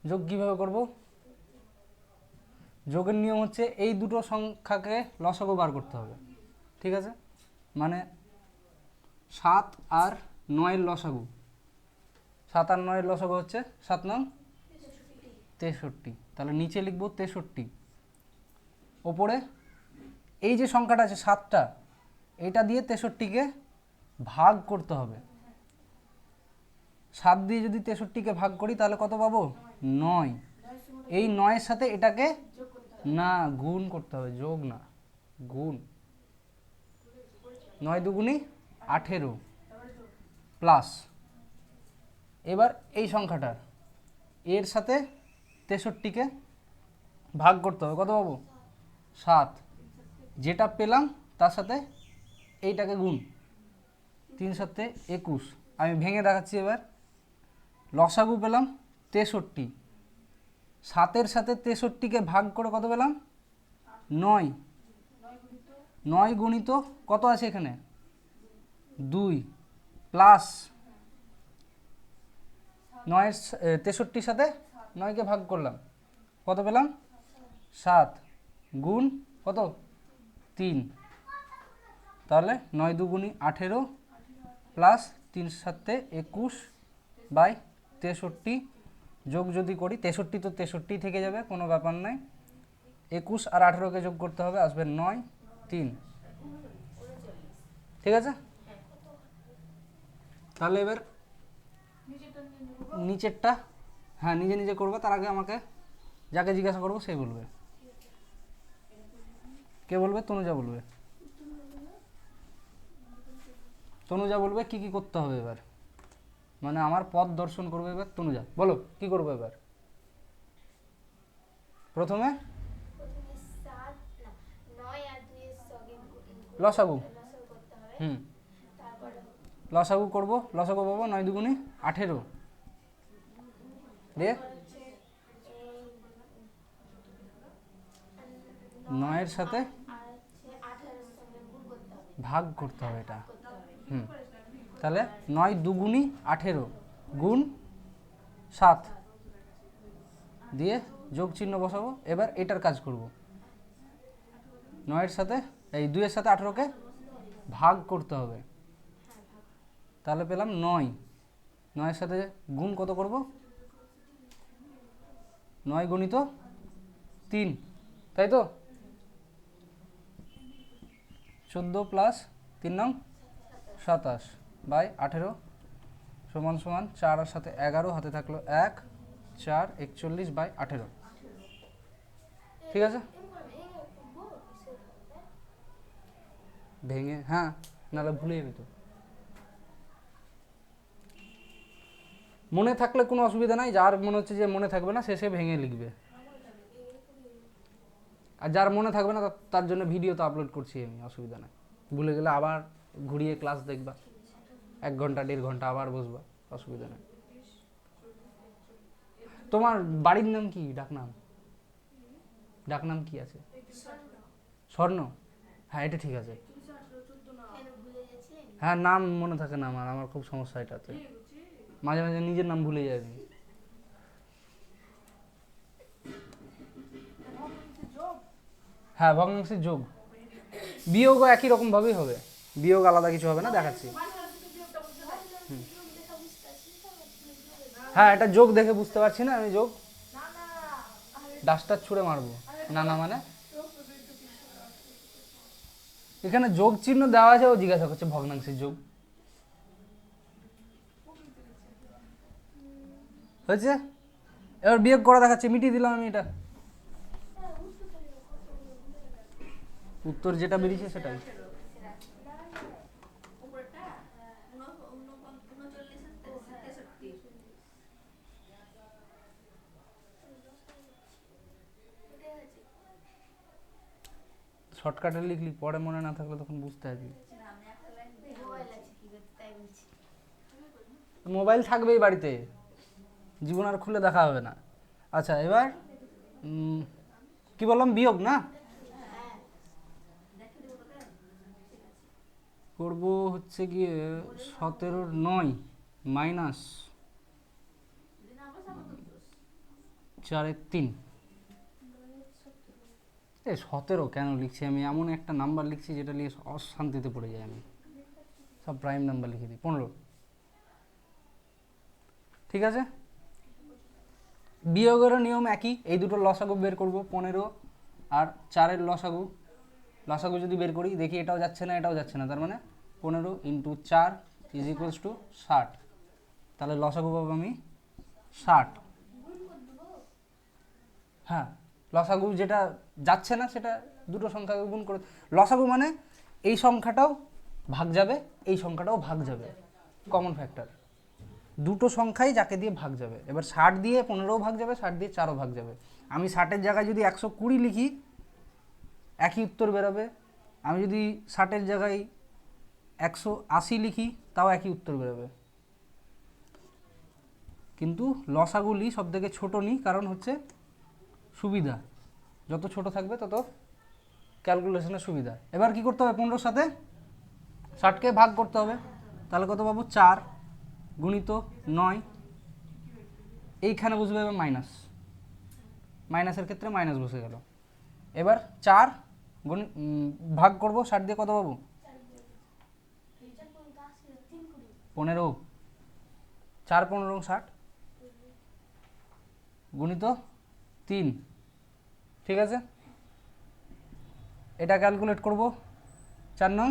যোগ কীভাবে করব? যোগের নিয়ম হচ্ছে এই দুটো সংখ্যাকে লসাগু বার করতে হবে, ঠিক আছে? মানে 7 আর 9-এর লসাগু, 7 আর 9-এর লসাগু হচ্ছে 7 9 63। তাহলে নিচে লিখব 63, ওপরে এই যে সংখ্যাটা আছে 7টা, এটা দিয়ে 63-কে ভাগ করতে হবে। 7 দিয়ে যদি 63-কে ভাগ করি তাহলে কত পাবো? 9। এই 9-এর সাথে এটাকে না গুণ করতে হবে, যোগ না, গুণ। 9 দুগুণি 18 প্লাস, এবার এই সংখ্যাটার এর সাথে 63-কে ভাগ করতে হবে, কত পাবো? 7। যেটা পেলাম তার সাথে এইটাকে গুণ, 3 7 21। আমি ভেঙে দেখাচ্ছি এবার। লসাগু পেলাম 63, 7-এর সাথে 63-কে ভাগ করে কত পেলাম? 9। 9 গুণিত কত আছে এখানে? 2 প্লাস 9-এর 63-র সাথে 9-কে ভাগ করলাম, কত পেলাম? 7 গুণ কত? 3। তাহলে 9 দুগুণি 18 প্লাস 3 7 21/63। যোগ যদি করি, 63 তো 63 থেকে যাবে, কোনো ব্যাপার নাই। 21 আর 18-কে যোগ করতে হবে, আসবে 9 3, ঠিক আছে? তাহলে এবার নিচেরটা, হ্যাঁ নিজে নিজে করবো। তার আগে আমাকে যাকে জিজ্ঞাসা করবো সে বলবে। কে বলবে? তনুজা বলবে। তনুজা বলবে কি কি করতে হবে এবার, মানে আমার পথ দর্শন করবে এবার তনুজা। বলো কি করবো এবার। প্রথমে লসাগু, লসাগু করবো। লসাগু পাবো 9 দুগুণি 18 দিয়ে 9-এর সাথে ভাগ করতে হবে এটা। তাহলে 9 দুগুণি 18 গুণ 7 দিয়ে যোগ চিহ্ন বসাবো। এবার এটার কাজ করব, 9-এর সাথে এই 2-এর সাথে 18-কে ভাগ করতে হবে। তাহলে পেলাম 9। 9-এর সাথে গুণ কত করব? 9 গুণিত 3, তাই তো? 14 প্লাস 3 নং 27/18 সমান সমান 4 আর সাথে 11, হাতে থাকলো 1, 4 41/18, ঠিক আছে? ভেঙে, হ্যাঁ নাহলে ভুলে যাবি তো। মনে থাকলে কোনো অসুবিধা নাই, যার মনে হচ্ছে যে মনে থাকবে না সে ভেঙে লিখবে। আর যার মনে থাকবে না তার জন্য ভিডিও তো আপলোড করছি আমি, অসুবিধা নেই। ভুলে গেলে আবার ঘুরিয়ে ক্লাস দেখবা, 1 ঘন্টা 1.5 ঘন্টা আবার বসবা, অসুবিধা নেই। তোমার বাড়ির নাম কি? ডাকনাম কি আছে? স্বর্ণ। হ্যাঁ, এটা ঠিক আছে। হ্যাঁ, নাম মনে থাকে না আমার খুব সমস্যা এটাতে, মাঝে মাঝে নিজের নাম ভুলে যাই আমি। হ্যাঁ, ভগ্নাংশের যোগ বিয়োগও একই রকম ভাবেই হবে, বিয়োগ আলাদা কিছু হবে না, দেখাচ্ছি। হ্যাঁ, এটা যোগ দেখে বুঝতে পারছি না আমি, যোগ ডাস্টার ছুঁড়ে মারবো। না মানে এখানে যোগ চিহ্ন দেওয়া আছে, ও জিজ্ঞাসা করছে ভগ্নাংশের যোগ হয়েছে। এবার বিয়োগ করা দেখাচ্ছে, মিটিয়ে দিলাম আমি এটা। উত্তর যেটা বেরিয়েছে সেটাই। শর্টকাটে লিখলি পরে মনে না থাকলে তখন বুঝতে হবে। মোবাইল থাকবেই বাড়িতে, জীবন আর খুলে দেখা হবে না। আচ্ছা, এবার কি বললাম, বিয়োগ না করব হচ্ছে গিয়ে 17/9 মাইনাস 4/3। 17 কেন লিখছি আমি? এমন একটা নাম্বার লিখছি যেটা নিয়ে অশান্তিতে পড়ে যাই আমি, সব প্রাইম নাম্বার লিখে দিই। 15, ঠিক আছে। বিয়োগেরও নিয়ম একই, এই দুটো লসাগু বের করব, 15 আর 4-এর লসাগু যদি বের করি দেখি এটাও যাচ্ছে না এটাও যাচ্ছে না, তার মানে 15 × 4 = 60। তাহলে লসাগু পাবো আমি 60। হ্যাঁ, লসাগু যেটা যাচ্ছে না সেটা দুটো সংখ্যাকে গুণ করে, লসাগু মানে এই সংখ্যাটাও ভাগ যাবে এই সংখ্যাটাও ভাগ যাবে, কমন ফ্যাক্টর। দুটো সংখ্যাই যাকে দিয়ে ভাগ যাবে। এবার 60 দিয়ে 15ও ভাগ যাবে, 60 দিয়ে 4ও ভাগ যাবে। আমি 60-এর জায়গায় যদি 120 লিখি একই উত্তর বেরোবে, আমি যদি 60-এর জায়গায় 180 লিখি তাও একই উত্তর বেরোবে। কিন্তু লসাগু লি সব থেকে ছোটো নিই, কারণ হচ্ছে সুবিধা, যত ছোট থাকবে তত ক্যালকুলেশনের সুবিধা। এবার কি করতে হবে, 15-র সাথে 60কে ভাগ করতে হবে, তাহলে কত পাবো, 4 গুণিত 9। এইখানে বুঝবে এবার মাইনাসের ক্ষেত্রে মাইনাস বসে গেল। এবার 4 ভাগ করব 60 দিয়ে, কত পাবো, 15। 4 15 60 গুণিত 3, ঠিক আছে। এটা ক্যালকুলেট করব, 4 নং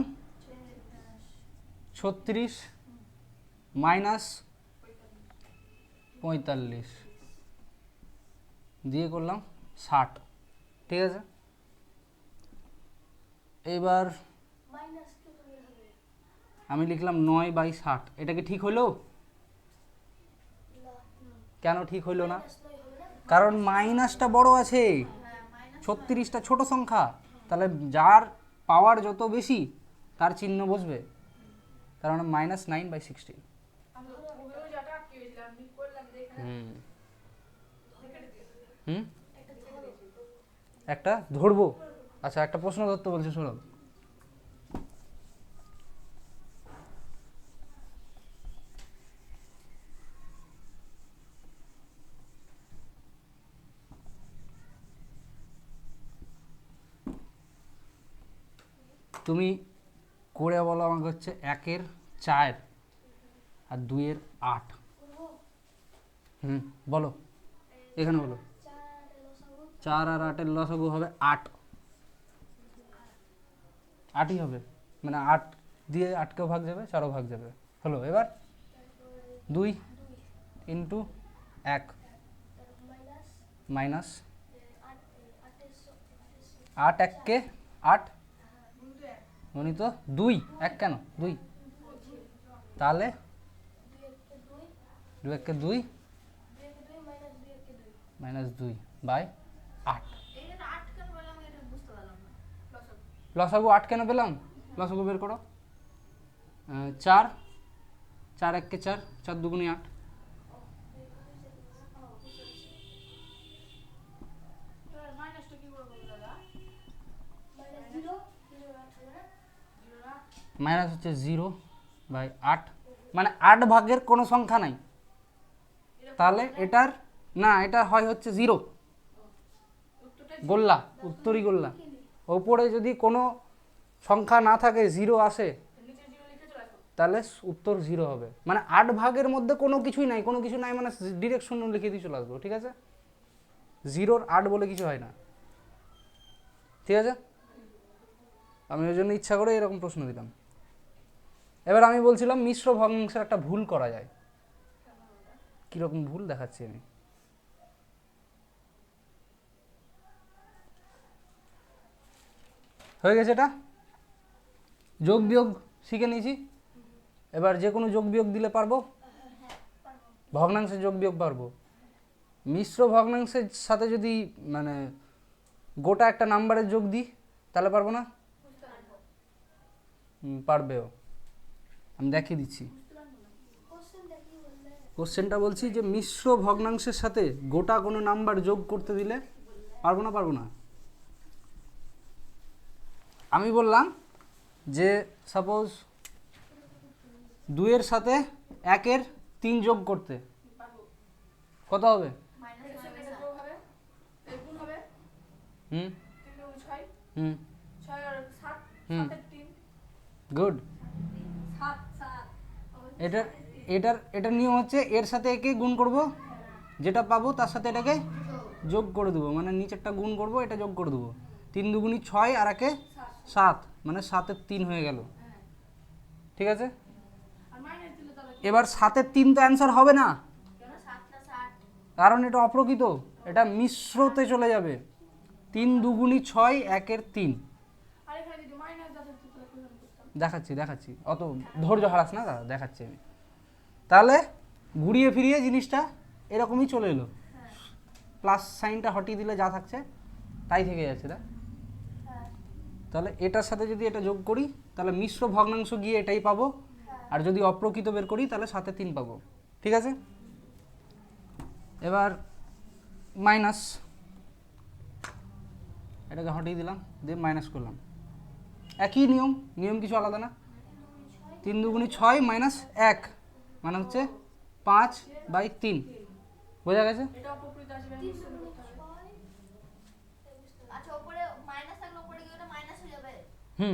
36 মাইনাস 45 দিয়ে করলাম 60, ঠিক আছে। এবার আমি লিখলাম 9/60। এটা কি ঠিক হইলো? কেন ঠিক হইলো না? কারণ মাইনাসটা বড় আছে, 36টা ছোট সংখ্যা, তাহলে যার পাওয়ার যত বেশি তার চিহ্ন বসবে, কারণ -9/16। একটা ধরবো। আচ্ছা, একটা প্রশ্ন ধরতে বলছি, শোনো। তুমি করে বলো আমাকে, হচ্ছে 1-এর 4 আর 2-এর 8। বলো, এখানে বলো। 4 আর 8-এর লসাগু হবে 8। 8ই হবে, মানে 8 দিয়ে 8কেও ভাগ যাবে, 4ও ভাগ যাবে, হলো। এবার 2 × 1 মাইনাস 8 1-কে 8 গণিত 2 1 কেন 2, তাহলে 2 1-কে 2 -2/8। লসাগু 8 কেন পেলাম? লসাগু বের করো। 4, 4 1 কে 4, 4 দুগুণে 8। মাইনাস হচ্ছে 0/8, মানে 8 ভাগের কোনো সংখ্যা নাই, তাহলে এটার না, এটা হয় হচ্ছে 0। গোল্লা, উত্তরই গোল্লা। ওপরে যদি কোনো সংখ্যা না থাকে, 0 আসে, তাহলে উত্তর 0 হবে। মানে 8 ভাগের মধ্যে কোনো কিছুই নাই, কোনো কিছু নাই মানে ডিরেক্ট 0 লিখে দিয়ে চলে আসবো, ঠিক আছে? 0-র 8 বলে কিছু হয় না, ঠিক আছে? আমি ওই জন্য ইচ্ছা করে এরকম প্রশ্ন দিলাম। এবার আমি বলছিলাম মিশ্র ভগ্নাংশের একটা ভুল করা যায়। কিরকম ভুল দেখাচ্ছি আমি। হয়ে গেছে এটা, যোগ বিয়োগ শিখে নিয়েছি। এবার যে কোনো যোগ বিয়োগ দিলে পারবো, ভগ্নাংশের যোগ বিয়োগ পারবো। মিশ্র ভগ্নাংশের সাথে যদি মানে গোটা একটা নাম্বারের যোগ দিই তাহলে পারবো না? পারবেও, আমি দেখিয়ে দিচ্ছি। কোশ্চেনটা বলছি যে মিশ্র ভগ্নাংশের সাথে গোটা কোনো নাম্বার যোগ করতে দিলে পারবো না? পারবো না। আমি বললাম যে সাপোজ 2-এর সাথে 1-এর 3 যোগ করতে কত হবে? হুম হুম হুম, গুড। এটার এটার এটার নিয়ম হচ্ছে এর সাথে একে গুণ করব, যেটা পাবো তার সাথে এটাকে যোগ করে দেবো, মানে নিচেরটা গুণ করব, এটা যোগ করে দেবো। 3 দুগুণী 6 আর 1-এ 7, মানে 7-এর 3 হয়ে গেল, ঠিক আছে? এবার 7-এর 3 তো অ্যান্সার হবে না, কারণ এটা অপ্রকৃত, এটা মিশ্রতে চলে যাবে। 3 দুগুণী 6, 1-এর 3। দেখাচ্ছি, অত ধৈর্য হারাস না দাদা, দেখাচ্ছি আমি। তাহলে ঘুরিয়ে ফিরিয়ে জিনিসটা এরকমই চলে এলো, প্লাস সাইনটা হটিয়ে দিলে যা থাকছে তাই থেকে যাচ্ছে। তাহলে এটার সাথে যদি এটা যোগ করি তাহলে মিশ্র ভগ্নাংশ গিয়ে এটাই পাবো, আর যদি অপ্রকৃত বের করি তাহলে 7-এ 3 পাবো, ঠিক আছে? এবার মাইনাস, এটাকে হটিয়ে দিলাম, দিয়ে মাইনাস করলাম। একই নিয়ম কিছু আলাদা না। 3 দুগুণী 6 মাইনাস 1 মানে হচ্ছে 5/3, বোঝা গেছে?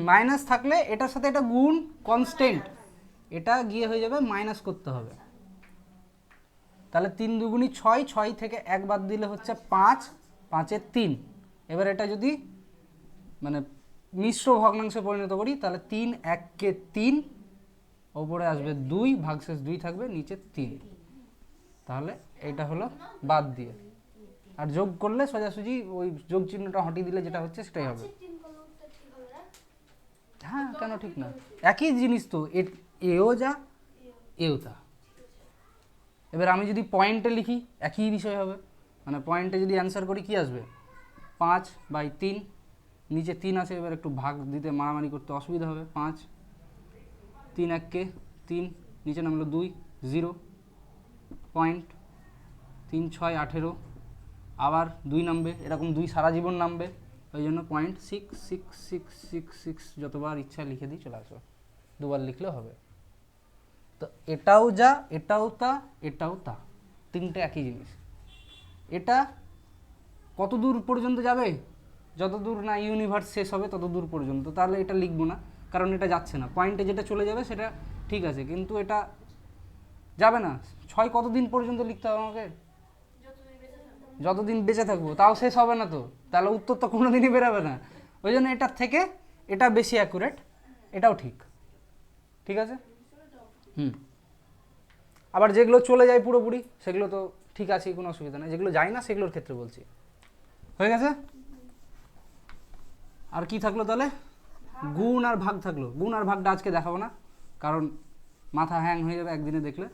মাইনাস থাকলে এটার সাথে এটা গুণ কনস্ট্যান্ট, এটা গিয়ে হয়ে যাবে মাইনাস করতে হবে। তাহলে 3 দুগুণী 6, 6 থেকে 1 বাদ দিলে হচ্ছে 5, 5-এর 3। এবার এটা যদি মানে মিশ্র ভগ্নাংশে পরিণত করি তাহলে 3 1 কে 3, ওপরে আসবে 2, ভাগশেষ 2 থাকবে, নিচে 3। তাহলে এটা হলো বাদ দিয়ে, আর যোগ করলে সোজাসুজি ওই যোগ চিহ্নটা হটিয়ে দিলে যেটা হচ্ছে সেটাই হবে। হ্যাঁ, কেন ঠিক না? একই জিনিস তো, এও যা এও তা। এবার আমি যদি পয়েন্টে লিখি একই বিষয় হবে, মানে পয়েন্টে যদি অ্যান্সার করি কি আসবে? 5/3, নিচে 3 আছে, এবার একটু ভাগ দিতে মারামারি করতে অসুবিধা হবে। 5, 3 1 কে 3, নিচে নামলো 2, 0 পয়েন্ট, 3 6 18, আবার 2 নামবে, এরকম 2 সারা জীবন নামবে, ওই জন্য 0.666666 যতবার ইচ্ছা লিখে দিই, চলে আসো, দুবার লিখলেও হবে। তো এটাও যা, এটাও তা, এটাও তা, তিনটে একই জিনিস। এটা কত দূর পর্যন্ত যাবে? যত দূর না ইউনিভার্স শেষ হবে তত দূর পর্যন্ত, তাহলে এটা লিখবো না, কারণ এটা যাচ্ছে না। পয়েন্টে যেটা চলে যাবে সেটা ঠিক আছে, কিন্তু এটা যাবে না। 6 কতদিন পর্যন্ত লিখতে হবে আমাকে? যতদিন বেঁচে থাকবো, তাও শেষ হবে না তো, তাহলে উত্তর তো কোনো দিনই বেরোবে না। ওই জন্য এটার থেকে এটা বেশি অ্যাকুরেট, এটাও ঠিক, ঠিক আছে? আবার যেগুলো চলে যায় পুরোপুরি সেগুলো তো ঠিক আছে, কোনো অসুবিধা নেই। যেগুলো যায় না সেগুলোর ক্ষেত্রে বলছি। হয়ে গেছে? আর কি থাকলো তাহলে? গুণ আর ভাগ থাকলো। গুণ আর ভাগটা আজকে দেখাবো না, কারণ মাথা হ্যাং হয়ে যাবে একদিনে দেখলে।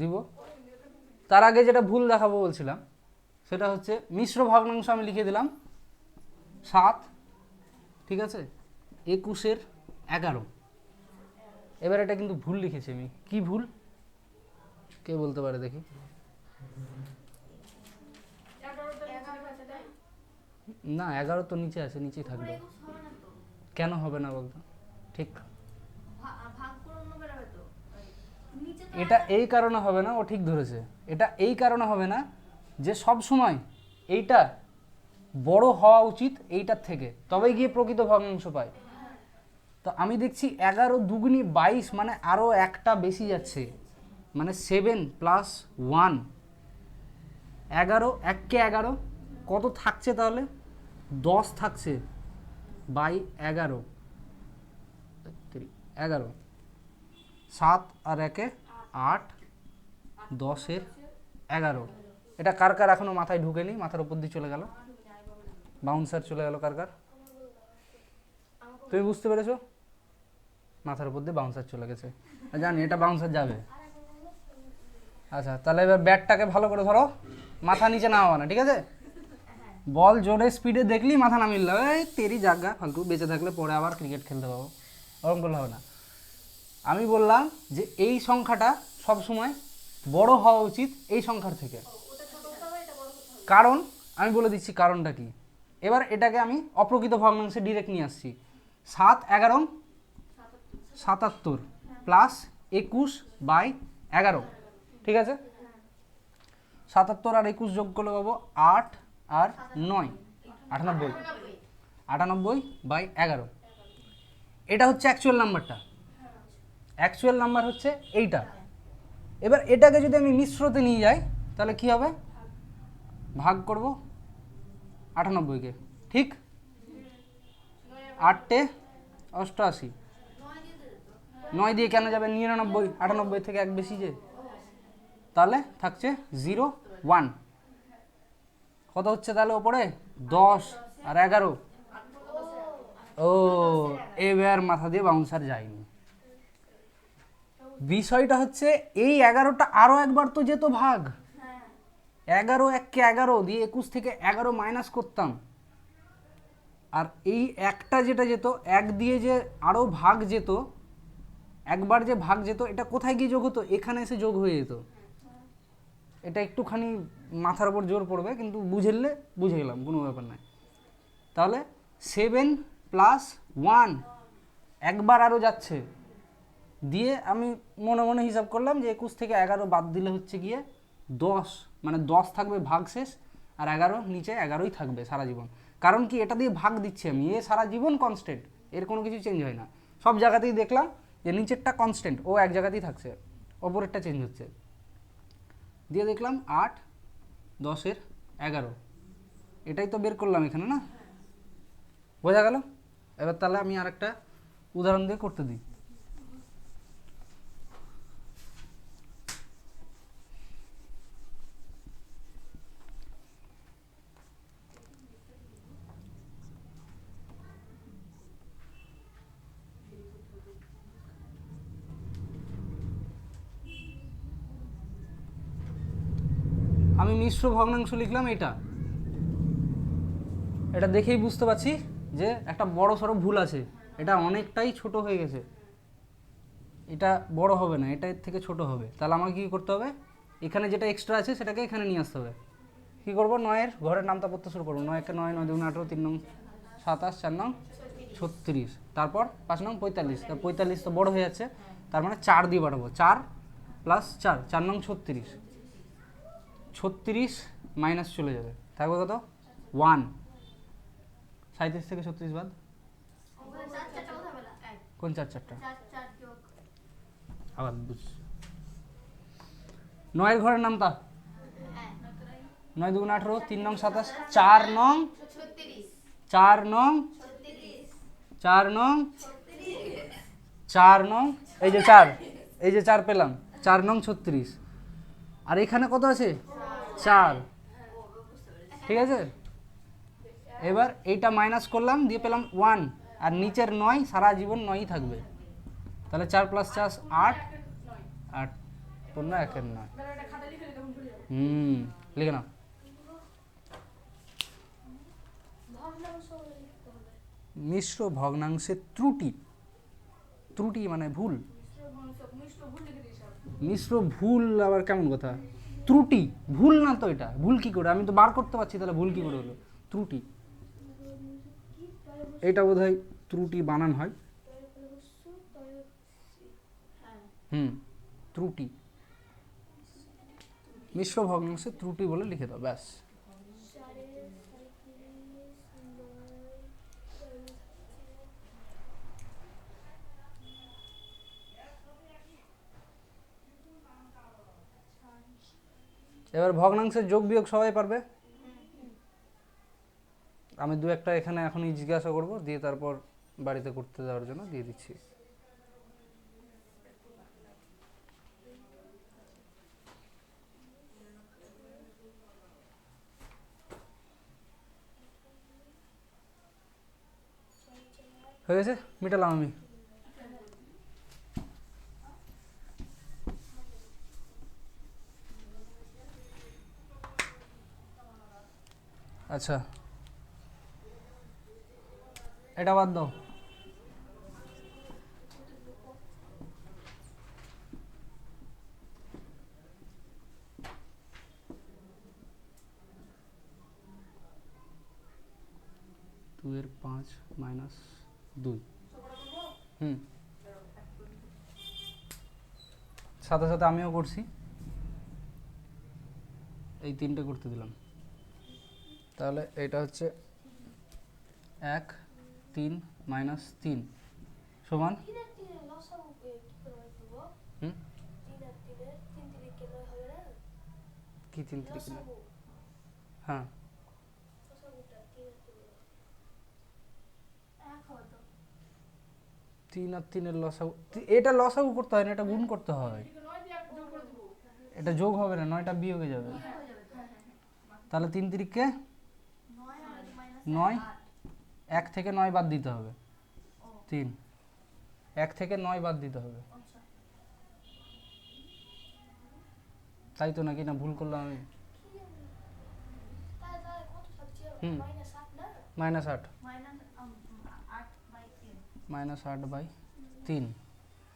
দিব। তার আগে যেটা ভুল দেখাবো বলছিলাম সেটা হচ্ছে মিশ্র ভগ্নাংশ আমি লিখে দিলাম 7, ঠিক আছে, 21/11। এবার এটা কিন্তু ভুল লিখেছি আমি, কি ভুল কে বলতে পারে দেখি? না 11 তো নিচে আছে, নিচেই থাকবে। কেন হবে না বলতো? ঠিক, এটা এই কারণে হবে না, ও ঠিক ধরেছে। এটা এই কারণে হবে না যে সব সময় এইটা বড় হওয়া উচিত এইটার থেকে, তবেই গিয়ে প্রকৃত ভগ্নাংশ পায়। তো আমি দেখছি 11 দুগুনি 22, মানে আরও একটা বেশি যাচ্ছে, মানে 7 + 1 11, 1 কে 11 কত থাকছে তাহলে? 10 থাকছে বাই 11, 11, 7 আর 1 8, 10/11। এটা কার কার এখনো মাথায় ঢুকেনি? মাথার উপর দিয়ে চলে গেল, বাউন্সার চলে গেল কার কার? তুমি বুঝতে পেরেছো? মাথার উপর দিয়ে বাউন্সার চলে গেছে, জানি এটা বাউন্সার যাবে। আচ্ছা, তাহলে এবার ব্যাটটাকে ভালো করে ধরো, মাথা নিচে নামাবো না, ঠিক আছে? বল জোরে স্পিডে দেখলি মাথা নামিয়ে দিল, এই তেরি জায়গা ফালতু, বেঁচে থাকলে পরে আবার ক্রিকেট খেলতে পাবো, ওরকম করলে হবে না। আমি বললাম যে এই সংখ্যাটা সব সময় বড় হওয়া উচিত এই সংখ্যার থেকে, কারণ আমি বলে দিচ্ছি কারণটা কি। এবার এটাকে আমি অপ্রকৃত ভগ্নাংশে ডিরেক্ট নিয়ে আসছি। 7 11 77 প্লাস 21/11, ঠিক আছে? 77 আর 21 যোগ করলে পাবো 8 আর 9 98, 98/11। এটা হচ্ছে অ্যাকচুয়াল নাম্বারটা, অ্যাকচুয়াল নাম্বার হচ্ছে এইটা। এবার এটাকে যদি আমি মিশ্রতে নিয়ে যাই তাহলে কি হবে? ভাগ করব 98-কে, ঠিক? 8 88, 9 দিয়ে কেন যাবে? 99, 98 থেকে 1 বেশি যে, তাহলে থাকছে 0 1। কত হচ্ছে তাহলে ওপরে? 10 আর 11। ও, এবার মাথা দিয়ে বাউন্সার যায়নি। বিষয়টা হচ্ছে এই 11টা আরো একবার তো যেত ভাগ, 11 1 কে 11 দিয়ে 21 থেকে 11 মাইনাস করতাম, আর এই একটা যেটা যেত 1 দিয়ে যে আরো ভাগ যেত, একবার যে ভাগ যেত, এটা কোথায় গিয়ে যোগ হতো? এখানে এসে যোগ হয়ে যেত। এটা একটুখানি মাথার উপর জোর পড়বে, কিন্তু বুঝলে বুঝে গেলাম, কোনো ব্যাপার নয়। তাহলে 7 + 1 একবার আরও যাচ্ছে, দিয়ে আমি মনে মনে হিসাব করলাম যে 21 থেকে 11 বাদ দিলে হচ্ছে গিয়ে 10, মানে 10 থাকবে ভাগ শেষ, আর 11 নিচে 11ই থাকবে সারা জীবন। কারণ কি, এটা দিয়ে ভাগ দিচ্ছি আমি, এ সারা জীবন কনস্ট্যান্ট, এর কোনো কিছু চেঞ্জ হয় না। সব জায়গাতেই দেখলাম যে নিচেরটা কনস্ট্যান্ট, ও এক জায়গাতেই থাকছে, ওপরেরটা চেঞ্জ হচ্ছে। দিয়ে দেখলাম 8 10/11, এটাই তো বের করলাম এখানে, না? বোঝা গেল? এবার তাহলে আমি আরেকটা উদাহরণ দিয়ে করতে দিই। আমি মিশ্র ভগ্নাংশ লিখলাম, এটা দেখেই বুঝতে পারছি যে একটা বড় সড়ো ভুল আছে, এটা অনেকটাই ছোট হয়ে গেছে, এটা বড় হবে না, এটা এর থেকে ছোট হবে। তাহলে আমাকে কী করতে হবে? এখানে যেটা এক্সট্রা আছে সেটাকে এখানে নিয়ে আসতে হবে। কী করবো? 9-এর ঘরের নামটা পড়তে শুরু করবো। 9 × 9 = 9, 2 × 18, 3 নং 27, 4 নং 36, তারপর 5 নং 45। 45 তো বড় হয়ে যাচ্ছে, তার মানে 4 দিয়ে বাড়াবো, 4 + 4, 4 নং 36, 36 মাইনাস চলে যাবে, থাকবে কত? 1। 37 থেকে 36 বাদ, কোন 4-4টা? আবার বুঝ, 9-এর ঘরের নামটা 9 2 × 18, 3 নং 27, 4 নং 4 নং 4 নং 4 নং, এই যে 4, এই যে 4 পেলাম, 4 নং 36, আর এখানে কত আছে? 4, ঠিক আছে? এবার এইটা মাইনাস করলাম, দিয়ে পেলাম 1, আর নিচের 9 সারা জীবন 9ই থাকবে। তাহলে 4 + 4 8, 8 পূর্ণ 1-এর 9। লিখে নাও। মিশ্র ভগ্নাংশের ত্রুটি, ত্রুটি মানে ভুল, মিশ্র ভুল আবার কেমন কথা, ত্রুটি ভুল না তো, এটা ভুল কি করে, আমি তো বার করতে পারছি, তাহলে ভুল কি করে হলো, ত্রুটি, এটা বোধহয় ত্রুটি বানান হয়, ত্রুটি, মিশ্র ভগ্নাংশের ত্রুটি বলে লিখে দাও ব্যাস। এবার ভগ্নাংশের যোগ বিয়োগ সবাই পারবে, আমি দু একটা এখানে এখনই জিজ্ঞাসা করব, দিয়ে তারপর বাড়িতে করতে যাওয়ার জন্য দিয়ে দিচ্ছি। হয়ে গেছে, মিটালাম আমি। আচ্ছা এটা বাদ দাও, দুইয়ের 5 মাইনাস 2, সাথে সাথে আমিও করছি, এই 3টে করতে দিলাম, তাহলে এটা হচ্ছে 1 3 মাইনাস 3 সমান কি 3 3 হ্যাঁ 3 আর 3 এর লসাগু, এটা লসাগু করতে হয় না, এটা গুণ করতে হয়, এটা যোগ হবে না, 9টা বিয়োগে যাবে, তাহলে 3 3কে 9, 1 থেকে 9 বাদ দিতে হবে, 3, 1 থেকে 9 বাদ দিতে হবে, তাই তো নাকি, না ভুল করলাম আমি, মাইনাস 8, -8/3,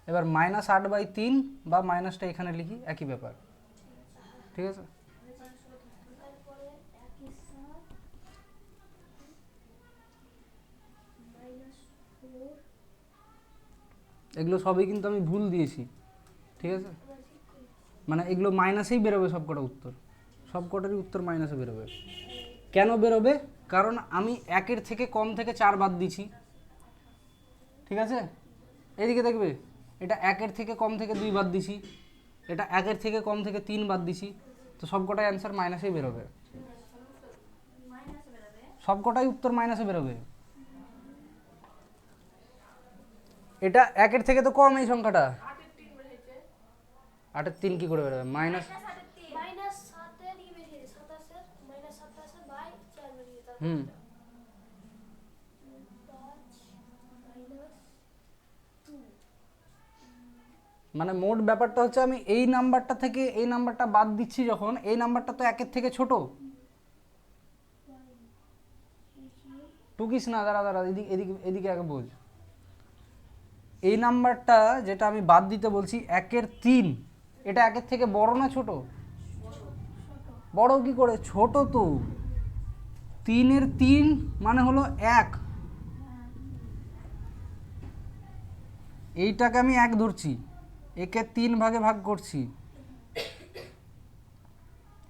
এবার -8/3 বা মাইনাসটা এখানে লিখি, একই ব্যাপার, ঠিক আছে। এগুলো সবই কিন্তু আমি ভুল দিয়েছি, ঠিক আছে, মানে এগুলো মাইনাসেই বেরোবে সবকটা উত্তর, সবকটারই উত্তর মাইনাসে বেরোবে। কেন বেরোবে, কারণ আমি 1-এর থেকে কম থেকে 4 বাদ দিছি, ঠিক আছে, এদিকে দেখবে এটা 1-এর থেকে কম থেকে 2 বাদ দিছি, এটা 1-এর থেকে কম থেকে 3 বাদ দিছি, তো সবকটাই অ্যান্সার মাইনাসেই বেরোবে, সবকটাই উত্তর মাইনাসে বেরোবে। এটা 1-এর থেকে তো কম এই সংখ্যাটা, 8-এর 3 কি করে বেরোবে, মাইনাস, মানে মোট ব্যাপারটা হচ্ছে আমি এই নাম্বারটা থেকে এই নাম্বারটা বাদ দিচ্ছি, যখন এই নাম্বারটা তো 1-এর থেকে ছোট, টুকিস না, দাঁড়া দাঁড়া, এদিকে এদিকে এদিকে আগে বোঝ, এই নাম্বারটা যেটা আমি বাদ দিতে বলছি 1-এর 3, এটা 1-এর থেকে বড় না ছোট, বড় কি করে, ছোট তো, 3-এর 3 মানে হলো 1, এইটাকে আমি 1 ধরছি, একে 3 ভাগে ভাগ করছি,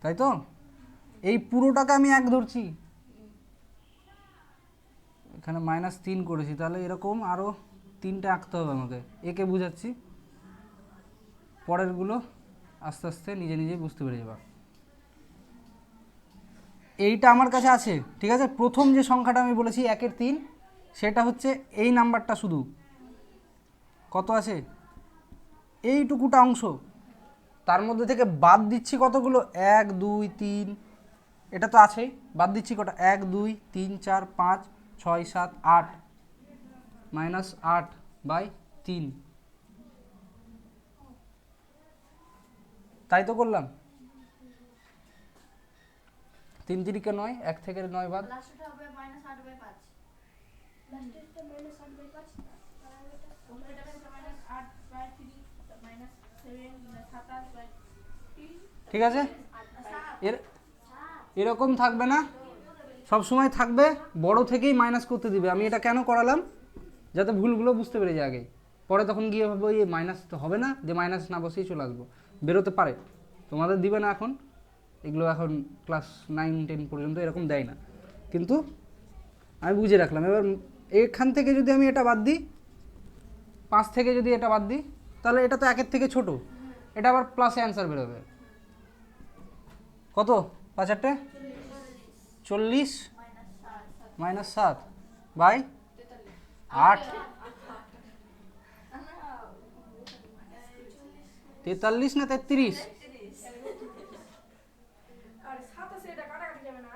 তাই তো, এই পুরোটাকে আমি 1 ধরছি, এখানে -3 করেছি, তাহলে এরকম আরও 3টে আঁকতে হবে আমাকে, একে বুঝাচ্ছি, পরেরগুলো আস্তে আস্তে নিজে নিজেই বুঝতে পেরে যাবা। এইটা আমার কাছে আছে, ঠিক আছে, প্রথম যে সংখ্যাটা আমি বলেছি 1-এর 3, সেটা হচ্ছে এই নাম্বারটা, শুধু কত আছে, এইটুকুটা অংশ, তার মধ্যে থেকে বাদ দিচ্ছি কতগুলো, 1 2 3, এটা তো আছেই, বাদ দিচ্ছি কটা, 1 2 3 4 5 6 7 8, -8/3, তাই তো করলাম, 3 তিরিকে 9, 1 থেকে 9 বাদ,
লাস্টটা হবে -8/5 লাস্টটা -8/5 তাহলে এটা হবে -8/3 -7/3
ঠিক আছে? এরকম থাকবে না, সব সময় থাকবে বড় থেকেই মাইনাস করতে দিবে। আমি এটা কেন করালাম, যাতে ভুলগুলো বুঝতে পেরে যায় আগেই, পরে তখন গিয়ে ভাবো এই মাইনাস তো হবে না, যে মাইনাস না বসেই চলে আসবো, বেরোতে পারে। তোমাদের দিবে না এখন, এগুলো এখন ক্লাস 9-10 পর্যন্ত এরকম দেয় না, কিন্তু আমি বুঝে রাখলাম। এবার এখান থেকে যদি আমি এটা বাদ দিই, 5 থেকে যদি এটা বাদ দিই, তাহলে এটা তো 1-এর থেকে ছোট, এটা আবার প্লাসে অ্যান্সার বেরোবে। কত 5-8 40 -7 বাই 8 43 না 33,
আর 27 এটা কাটাকাটি যাবে না,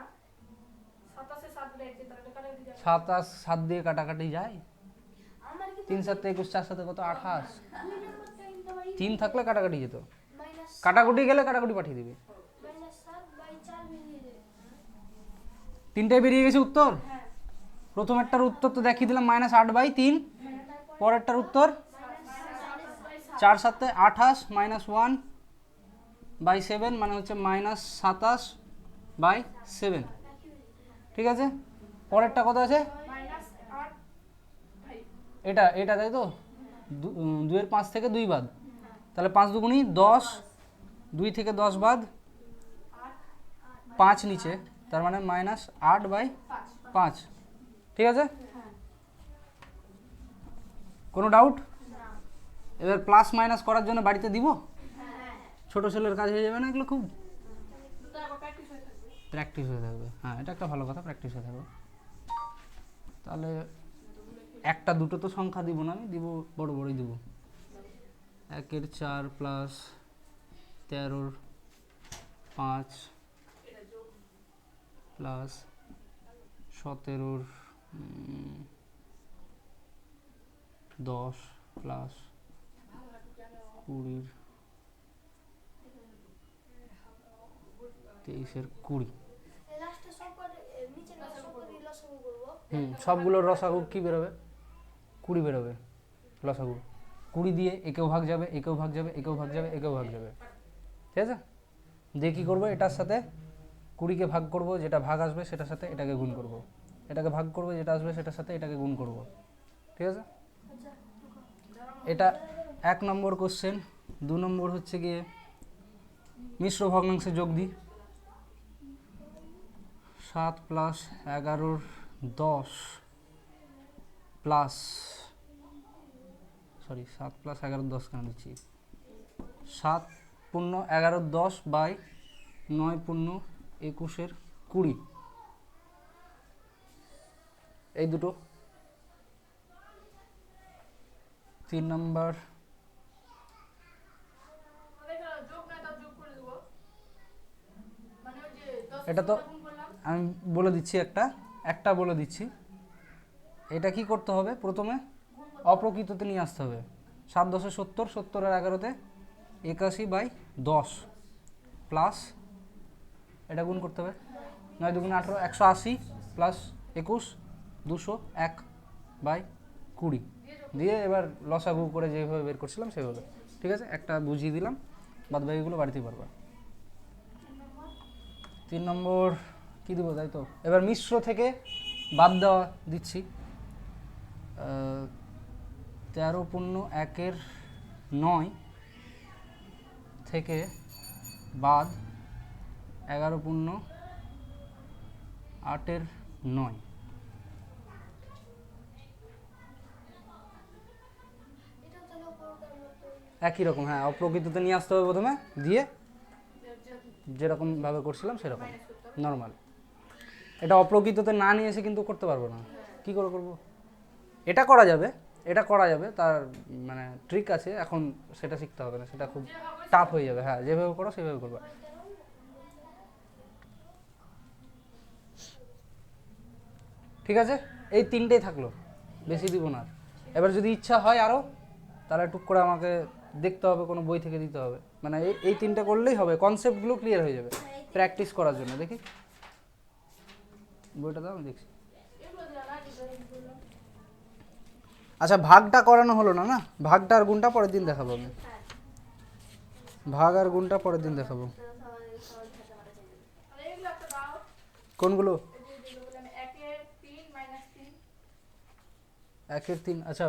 27 7 দিলে তাহলে কাটাকাটি যাবে
27 7 দিয়ে কাটাকাটি যায়,
আমার কি
3 7 21 4 7 কত 28, 3 থাকলে কাটাকাটি যেত,
মাইনাস
কাটাকুটি গেলে কাটাকুটি পাঠিয়ে দিবে।
-7/4 বেরিয়ে যাবে।
তিনটায় বেরিয়ে গেছে উত্তর। প্রথমেরটার উত্তর তো দেখিয়ে দিলাম -8/3, পরেরটার উত্তর 4 7 28 -1/7 মানে হচ্ছে -27/7। ঠিক আছে, পরেরটা কত আছে,
-8 ভাই
এটা এটা তাই তো, 2 এর 5 থেকে 2 বাদ, তাহলে 5 দুগুণি 10, 2 থেকে 10 বাদ 5 নিচে, তার মানে -8/5। ঠিক আছে, কোনো ডাউট? এবার প্লাস মাইনাস করার জন্য বাড়িতে দিব, ছোট ছেলের কাজ হয়ে যাবে না এগুলো, খুব
দুটো আবার প্র্যাকটিস হয়ে থাকবে।
প্র্যাকটিস হয়ে থাকবে। হ্যাঁ, এটা একটা ভালো কথা, প্র্যাকটিস হয়ে থাকবে। তাহলে একটা দুটো তো সংখ্যা দিব না, আমি দিব বড় বড়ই দিব। 1-এর 4 প্লাস 13-র 5 প্লাস 17-র 10 প্লাস 20-র 23-এর 20।
লাস্টে সবকটা নিচে না সবকটা লসাগু করব।
সবগুলোর রসাগু কি বেরোবে, 20 বেরোবে লসাগু। 20 দিয়ে একেও ভাগ যাবে, একেও ভাগ যাবে, একেও ভাগ যাবে, একেও ভাগ যাবে। ঠিক আছে, দিয়ে কী করবো, এটার সাথে 20কে ভাগ করব, যেটা ভাগ আসবে সেটার সাথে এটাকে গুণ করব, এটাকে ভাগ করব, যেটা আসবে সেটার সাথে এটাকে গুণ করব। ঠিক আছে, এটা 1 নম্বর কোশ্চেন। 2 নম্বর হচ্ছে গিয়ে মিশ্র ভগ্নাংশে যোগ দিই। 7 প্লাস 11-র 10 প্লাস 7 প্লাস 11-র 10 কেন দিচ্ছি, 7 পূর্ণ 11-র 10 বাই 9 পূর্ণ 21-এর 20, এই দুটো। 3 নম্বর
যোগ না তার যোগ করে দেব, মানে ওই যে 10
এটা তো
গুণ করলাম।
আমি বলে দিচ্ছি, একটা বলে দিচ্ছি। এটা কি করতে হবে, প্রথমে অপ্রকৃততে নিয়ে আসতে হবে। 7 10 70, 70 আর 11-তে 81/10 প্লাস এটা গুণ করতে হবে, 9 2 18 180 প্লাস 21 201/20 দিয়ে এবার লসাগু করে যেভাবে বের করছিলাম সেভাবে। ঠিক আছে, একটা বুঝিয়ে দিলাম, বাদ বাকিগুলো বাড়িতেই পারবা। 3 নম্বর কী দেবো তাই তো, এবার মিশ্র থেকে বাদ দেওয়া দিচ্ছি। 13 পূর্ণ 1-এর 9 থেকে বাদ 11 পূর্ণ 8-এর 9।
এটা তাহলে উপরটার মতো
একই রকম, হ্যাঁ, অপ্রকৃততে নিয়ে আসতে হবে প্রথমে, দিয়ে যেরকমভাবে করছিলাম সেরকম নর্মাল। এটা অপ্রকৃততে না নিয়ে এসে কিন্তু করতে পারবো না, কি করে করব। এটা করা যাবে, এটা করা যাবে, তার মানে ট্রিক আছে, এখন সেটা শিখতে হবে না, সেটা খুব টাফ হয়ে যাবে। হ্যাঁ, যেভাবে করো সেভাবে করবা। ঠিক আছে, এই তিনটেই থাকলো, বেশি দিব না। এবার যদি ইচ্ছা হয় আরও, তাহলে টুক করে আমাকে দেখতে হবে, কোনো বই থেকে দিতে হবে, মানে এই তিনটে করলেই হবে, কনসেপ্টগুলো ক্লিয়ার হয়ে যাবে প্র্যাকটিস করার জন্য। দেখি বইটা দাও আমি দেখছি।
এগুলো দিলা না এগুলো
আচ্ছা ভাগটা করানো হলো না, না ভাগটা আর গুণটা পরের দিন দেখাবো আমি, ভাগ আর গুণটা পরের দিন দেখাবো।
আরে এগুলো একটা দাও।
কোনগুলো?
এই যে যেগুলো বললাম 1 এর 3 -3
1 এর 3, আচ্ছা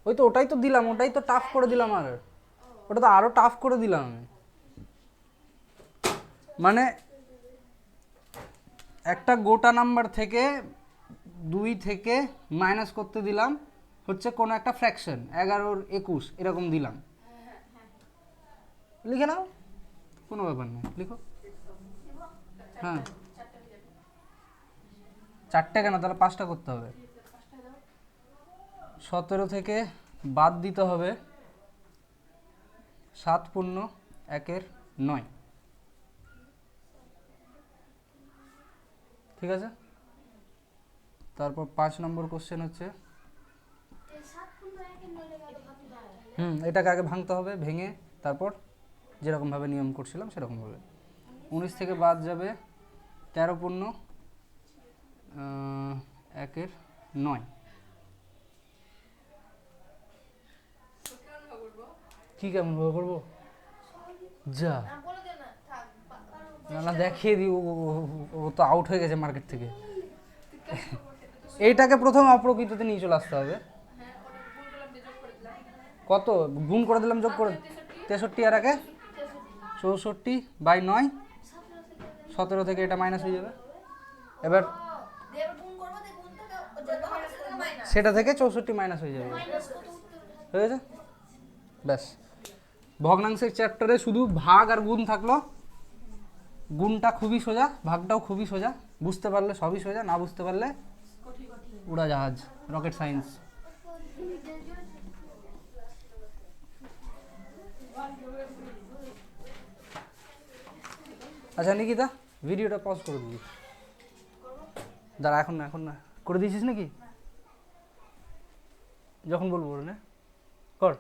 ওই তো ওটাই তো দিলাম, ওটাই তো টাফ করে দিলাম, আর ওটা তো আরো টাফ করে দিলাম আমি। মানে একটা গোটা নাম্বার থেকে 2 থেকে মাইনাস করতে দিলাম হচ্ছে কোনো একটা ফ্র্যাকশন, 11 21 এরকম দিলাম, লিখে নাও, কোনো ব্যাপার নেই, লিখো। হ্যাঁ 4টে কেন, তাহলে 5টা করতে হবে। 17 থেকে বাদ দিতে হবে 7 পূর্ণ 1 এর 9, ঠিক আছে। তারপর 5 নম্বর কোশ্চেন হচ্ছে, এটাকে আগে ভাঙতে হবে, ভেঙে তারপর যেরকমভাবে নিয়ম করছিলাম সেরকমভাবে। 19 থেকে বাদ যাবে 13 পূর্ণ 1 এর 9, কি কেমন ভাবে করবো যা,
বলে দে না থাক
না না দেখিয়ে দিই, ও তো আউট হয়ে গেছে মার্কেট থেকে। এইটাকে প্রথম অপ্রকৃততে নিয়ে চলে আসতে হবে।
হ্যাঁ ওটা গুণ করলাম দিয়ে যোগ করে দিলাম
কত গুণ করে দিলাম, যোগ করে 63 আর আগে 64/9, 17 থেকে এটা মাইনাস হয়ে যাবে। এবার
দেব গুণ করব তে গুণ থেকে যত হবে সেটা মাইনাস
সেটা থেকে 64 মাইনাস হয়ে যাবে,
মাইনাস কত উত্তর
হয়ে গেছে ব্যাস। ভগ্নাংশের চ্যাপ্টারে শুধু ভাগ আর গুণ থাকলো, গুণটা খুবই সোজা, ভাগটাও খুবই সোজা, বুঝতে পারলে সবই সোজা, না বুঝতে পারলে উড়াজাহাজ, রকেট সায়েন্স। আচ্ছা নিকিতা, ভিডিওটা পজ করে দিবি, দাঁড়া এখন না, এখন না, করে দিয়েছিস নাকি? যখন বলবো না কর।